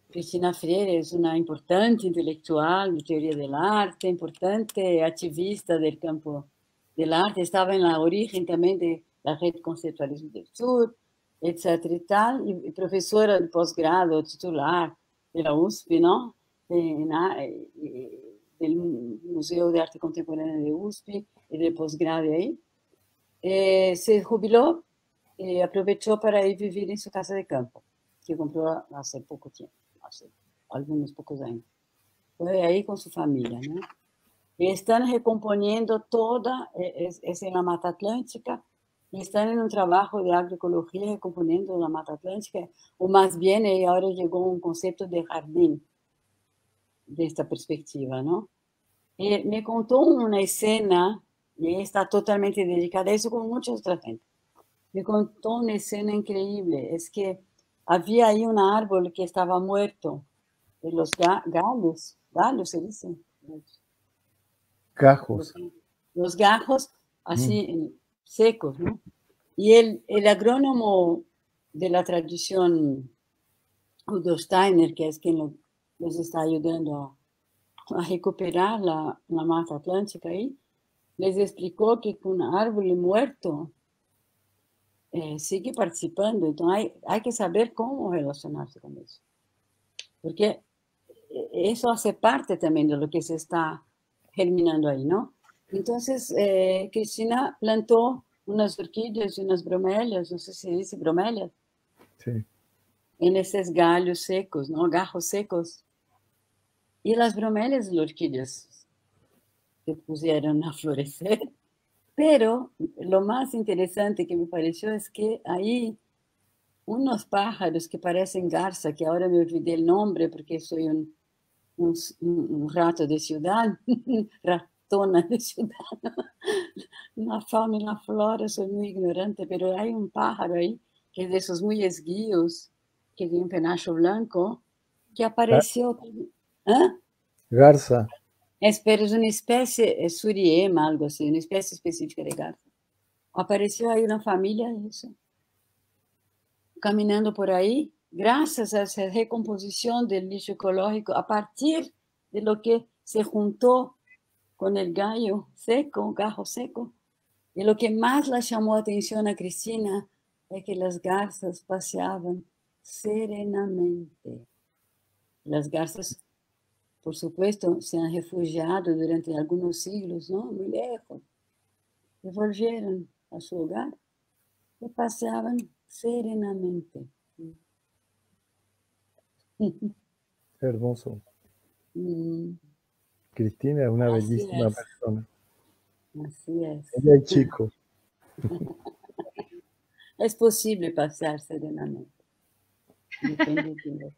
Speaker 3: Cristina Freire es una importante intelectual de teoría del arte, importante activista del campo del arte, estaba en la origen también de la Red Conceptualismo del Sur, etcétera y tal, y profesora de posgrado titular de la USP, ¿no? Del Museo de Arte Contemporánea de USP y de posgrado ahí. Se jubiló y aprovechó para ir vivir en su casa de campo, que compró hace poco tiempo, hace algunos pocos años. Fue ahí con su familia, ¿no? Y están recomponiendo toda, es en la Mata Atlántica, y están en un trabajo de agroecología recomponiendo la Mata Atlántica, o más bien ahora llegó un concepto de jardín, de esta perspectiva, ¿no? Y me contó una escena, y ella está totalmente dedicada a eso con mucha otra gente. Me contó una escena increíble, es que había ahí un árbol que estaba muerto, de los gallos se dicen,
Speaker 2: Gajos.
Speaker 3: los gajos así secos, ¿no? Y el agrónomo de la tradición Udo Steiner, que es quien los está ayudando a recuperar la mata atlántica ahí, les explicó que un árbol muerto sigue participando. Entonces hay que saber cómo relacionarse con eso. Porque eso hace parte también de lo que se está germinando ahí, ¿no? Entonces, Cristina plantó unas orquídeas y unas bromelias, no sé si dice bromelias,
Speaker 2: Sí.
Speaker 3: en esos gallos secos, ¿no? Gajos secos. Y las bromelias y las orquídeas se pusieron a florecer. Pero lo más interesante que me pareció es que ahí unos pájaros que parecen garza, que ahora me olvidé el nombre porque soy un rato de ciudad, tona de ciudad. La fauna y la flora soy muy ignorante, pero hay un pájaro ahí, que es de esos muy esguíos, que tiene un penacho blanco, que apareció. ¿Ah?
Speaker 2: Garza.
Speaker 3: Pero es una especie, es suriema, algo así, una especie específica de garza. Apareció ahí una familia, eso, caminando por ahí, gracias a esa recomposición del lixo ecológico, a partir de lo que se juntó con el gajo seco. Y lo que más la llamó atención a Cristina es que las garzas paseaban serenamente. Las garzas, por supuesto, se han refugiado durante algunos siglos, ¿no? Muy lejos. Y volvieron a su hogar y paseaban serenamente.
Speaker 2: Hermoso. Cristina es una
Speaker 3: Así
Speaker 2: bellísima
Speaker 3: es.
Speaker 2: persona.
Speaker 3: Así es.
Speaker 2: Ella es chico.
Speaker 3: Es posible pasear serenamente. Depende de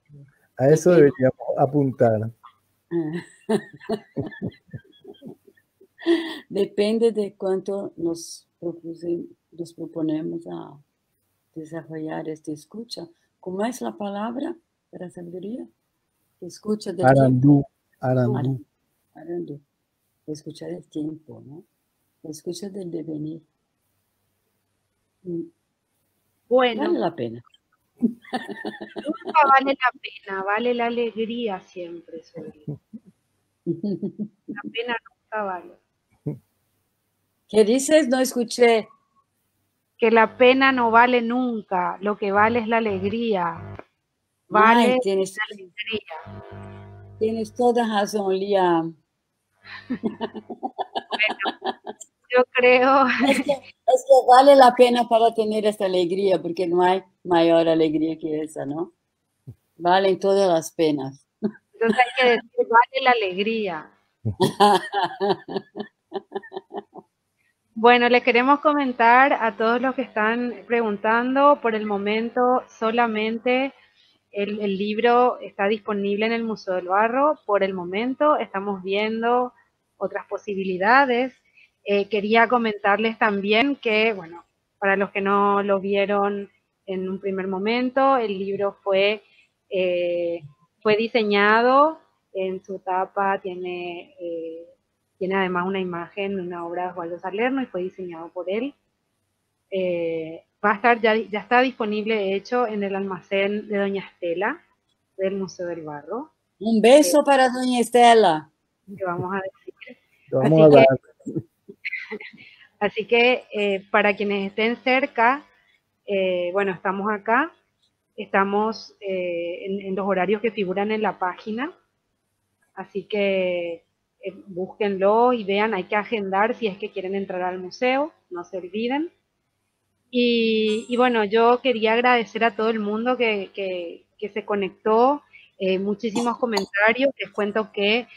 Speaker 2: A eso deberíamos apuntar.
Speaker 3: Depende de cuánto nos proponemos a desarrollar esta escucha. ¿Cómo es la palabra para sabiduría? Escucha del tiempo.
Speaker 2: Arandú.
Speaker 3: Escuchar el tiempo, ¿no? Escucha del devenir.
Speaker 1: Bueno,
Speaker 3: vale la pena.
Speaker 1: Nunca vale la pena, vale la alegría siempre. La pena nunca vale.
Speaker 3: ¿Qué dices? No escuché.
Speaker 1: Que la pena no vale nunca, lo que vale es la alegría. Vale la alegría.
Speaker 3: Tienes toda razón, Liam.
Speaker 1: Bueno, yo creo...
Speaker 3: Es que vale la pena para tener esta alegría, porque no hay mayor alegría que esa, ¿no? Valen todas las penas.
Speaker 1: Entonces hay que decir, vale la alegría. Bueno, les queremos comentar a todos los que están preguntando, por el momento solamente el libro está disponible en el Museo del Barro. Por el momento estamos viendo otras posibilidades. Quería comentarles también que, bueno, para los que no lo vieron en un primer momento, el libro fue diseñado, en su tapa tiene además una imagen de una obra de Osvaldo Salerno y fue diseñado por él. Va a estar, ya está disponible, de hecho, en el almacén de Doña Estela del Museo del Barro.
Speaker 3: Un beso para Doña Estela.
Speaker 1: Que vamos a decir.
Speaker 2: Vamos a dar.
Speaker 1: Así que para quienes estén cerca, bueno, estamos acá, estamos en los horarios que figuran en la página, así que búsquenlo y vean, hay que agendar si es que quieren entrar al museo, no se olviden. Y bueno, yo quería agradecer a todo el mundo que se conectó, muchísimos comentarios. Les cuento que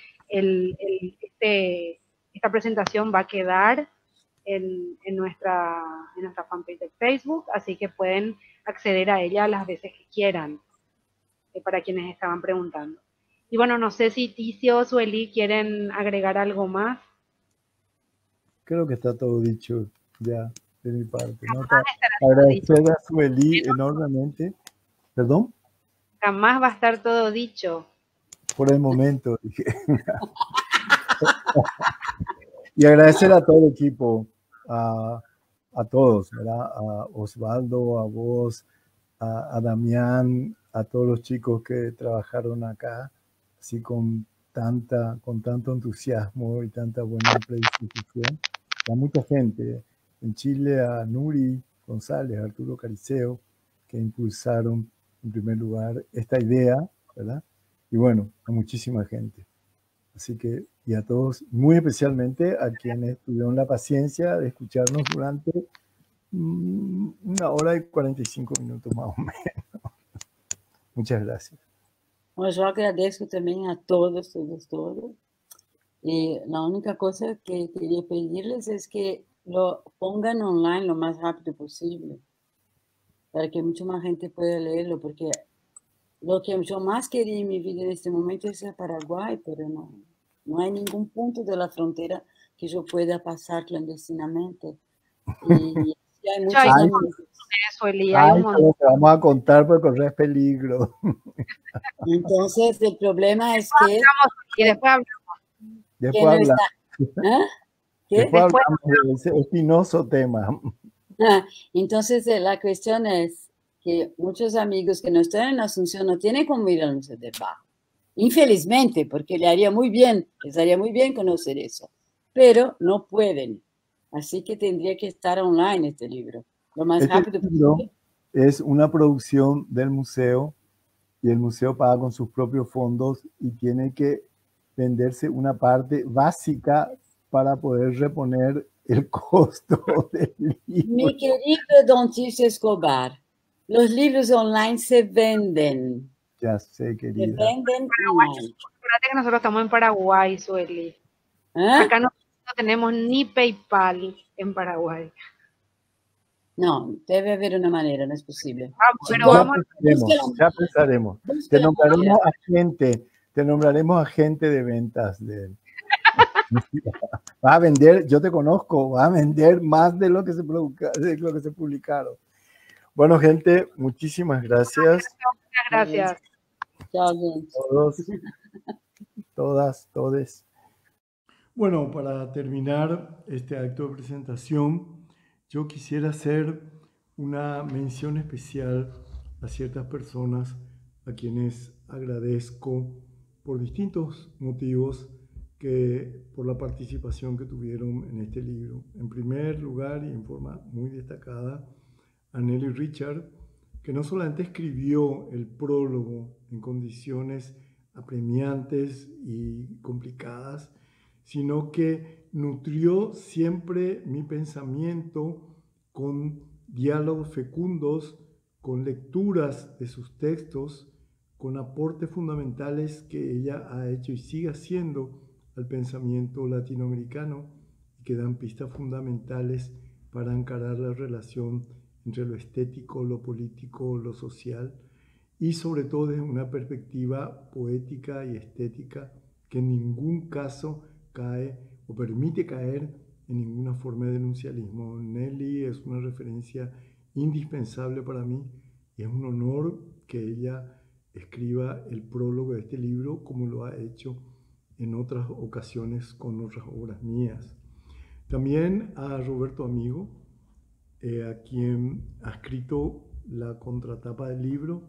Speaker 1: esta presentación va a quedar en nuestra fanpage de Facebook, así que pueden acceder a ella las veces que quieran, para quienes estaban preguntando. Y bueno, no sé si Ticio o Sueli quieren agregar algo más.
Speaker 2: Creo que está todo dicho ya de mi parte, ¿no? Agradecer a Sueli enormemente. ¿Perdón?
Speaker 1: Jamás va a estar todo dicho.
Speaker 2: Por el momento, dije. Y agradecer a todo el equipo, a todos, ¿verdad? A Osvaldo, a vos, a Damián, a todos los chicos que trabajaron acá, así con tanto entusiasmo y tanta buena predisposición. A mucha gente en Chile, a Nuri González, a Arturo Cariceo, que impulsaron en primer lugar esta idea, ¿verdad? Y bueno, a muchísima gente. Así que, y a todos, muy especialmente a quienes tuvieron la paciencia de escucharnos durante 1 hora y 45 minutos más o menos. Muchas gracias.
Speaker 3: Pues yo agradezco también a todos. Y la única cosa que quería pedirles es que lo pongan online lo más rápido posible, para que mucha más gente pueda leerlo, porque lo que yo más quería en mi vida en este momento es ir a Paraguay, pero no hay ningún punto de la frontera que yo pueda pasar clandestinamente. Y hay
Speaker 1: Ya hay
Speaker 3: muchos
Speaker 1: un
Speaker 3: amigos.
Speaker 1: montón de eso, Eli, hay un
Speaker 2: Pero
Speaker 1: montón.
Speaker 2: te vamos a contar porque corres peligro.
Speaker 3: Entonces, el problema es que
Speaker 1: Y después hablamos.
Speaker 2: Después
Speaker 3: no
Speaker 2: hablamos,
Speaker 3: está. ¿Ah? ¿Qué?
Speaker 2: después
Speaker 1: Después
Speaker 2: hablamos de ese espinoso tema.
Speaker 3: Entonces, la cuestión es que muchos amigos que no están en Asunción no tienen cómo ir al Museo del Barro. Infelizmente, porque les haría muy bien conocer eso, pero no pueden. Así que tendría que estar online este libro, lo más
Speaker 2: Este
Speaker 3: rápido
Speaker 2: libro
Speaker 3: posible.
Speaker 2: es una producción del museo y el museo paga con sus propios fondos y tiene que venderse una parte básica para poder reponer el costo del libro.
Speaker 3: Mi querido Don Tirso Escobar, los libros online se venden.
Speaker 2: Ya sé,
Speaker 3: Se
Speaker 2: querida.
Speaker 3: venden online.
Speaker 1: acuérdate que nosotros estamos en Paraguay, Sueli.
Speaker 3: ¿Ah?
Speaker 1: Acá no tenemos ni PayPal en Paraguay.
Speaker 3: No, debe haber una manera, no es posible.
Speaker 1: Pero vamos
Speaker 2: Ya pensaremos. Te nombraremos agente de ventas de él. Va a vender, yo te conozco, va a vender más de lo que se publicaron. Bueno, gente, muchísimas gracias.
Speaker 1: Muchas gracias.
Speaker 3: Chao, gente.
Speaker 2: Todos, todas, todes. Bueno, para terminar este acto de presentación, yo quisiera hacer una mención especial a ciertas personas a quienes agradezco por distintos motivos por la participación que tuvieron en este libro. En primer lugar, y en forma muy destacada, a Nelly Richard, que no solamente escribió el prólogo en condiciones apremiantes y complicadas, sino que nutrió siempre mi pensamiento con diálogos fecundos, con lecturas de sus textos, con aportes fundamentales que ella ha hecho y sigue haciendo al pensamiento latinoamericano y que dan pistas fundamentales para encarar la relación entre lo estético, lo político, lo social y sobre todo desde una perspectiva poética y estética que en ningún caso cae o permite caer en ninguna forma de denuncialismo. Nelly es una referencia indispensable para mí y es un honor que ella escriba el prólogo de este libro como lo ha hecho en otras ocasiones con otras obras mías. También a Roberto Amigo, a quien ha escrito la contratapa del libro,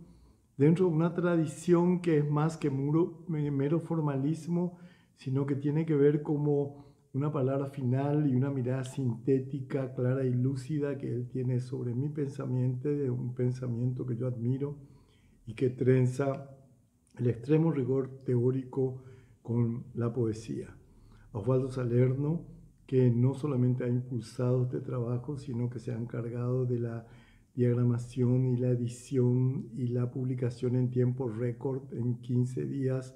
Speaker 2: dentro de una tradición que es más que mero formalismo, sino que tiene que ver como una palabra final y una mirada sintética, clara y lúcida que él tiene sobre mi pensamiento, de un pensamiento que yo admiro y que trenza el extremo rigor teórico con la poesía. A Osvaldo Salerno, que no solamente ha impulsado este trabajo, sino que se ha encargado de la diagramación y la edición y la publicación en tiempo récord, en 15 días.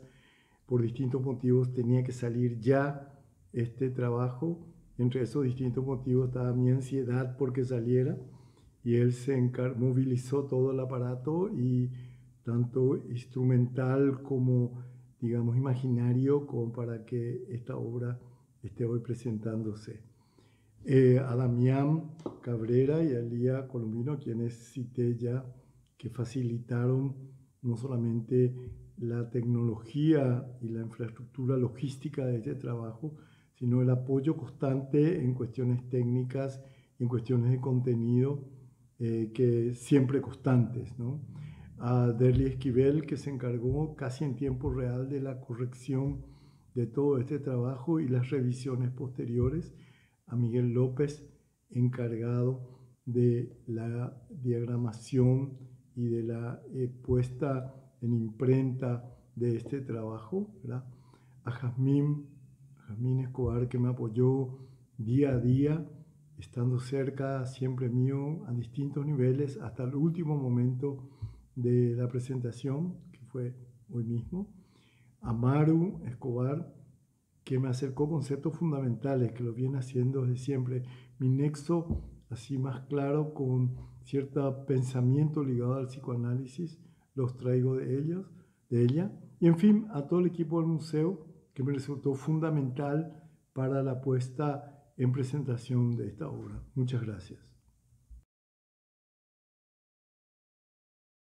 Speaker 2: Por distintos motivos tenía que salir ya este trabajo. Entre esos distintos motivos estaba mi ansiedad porque saliera y él movilizó todo el aparato y tanto instrumental como, digamos, imaginario, como para que esta obra esté hoy presentándose. A Damián Cabrera y a Lía Colombino, quienes cité ya, que facilitaron no solamente la tecnología y la infraestructura logística de este trabajo, sino el apoyo constante en cuestiones técnicas, en cuestiones de contenido, que siempre constantes, ¿no? A Derly Esquivel, que se encargó casi en tiempo real de la corrección de todo este trabajo y las revisiones posteriores, a Miguel López, encargado de la diagramación y de la puesta en imprenta de este trabajo, ¿verdad? A Jazmín Escobar, que me apoyó día a día, estando cerca siempre mío a distintos niveles hasta el último momento de la presentación, que fue hoy mismo. A Maru Escobar, que me acercó conceptos fundamentales, que lo viene haciendo desde siempre. Mi nexo así más claro con cierto pensamiento ligado al psicoanálisis, los traigo de ella. Y en fin, a todo el equipo del museo, que me resultó fundamental para la puesta en presentación de esta obra. Muchas gracias.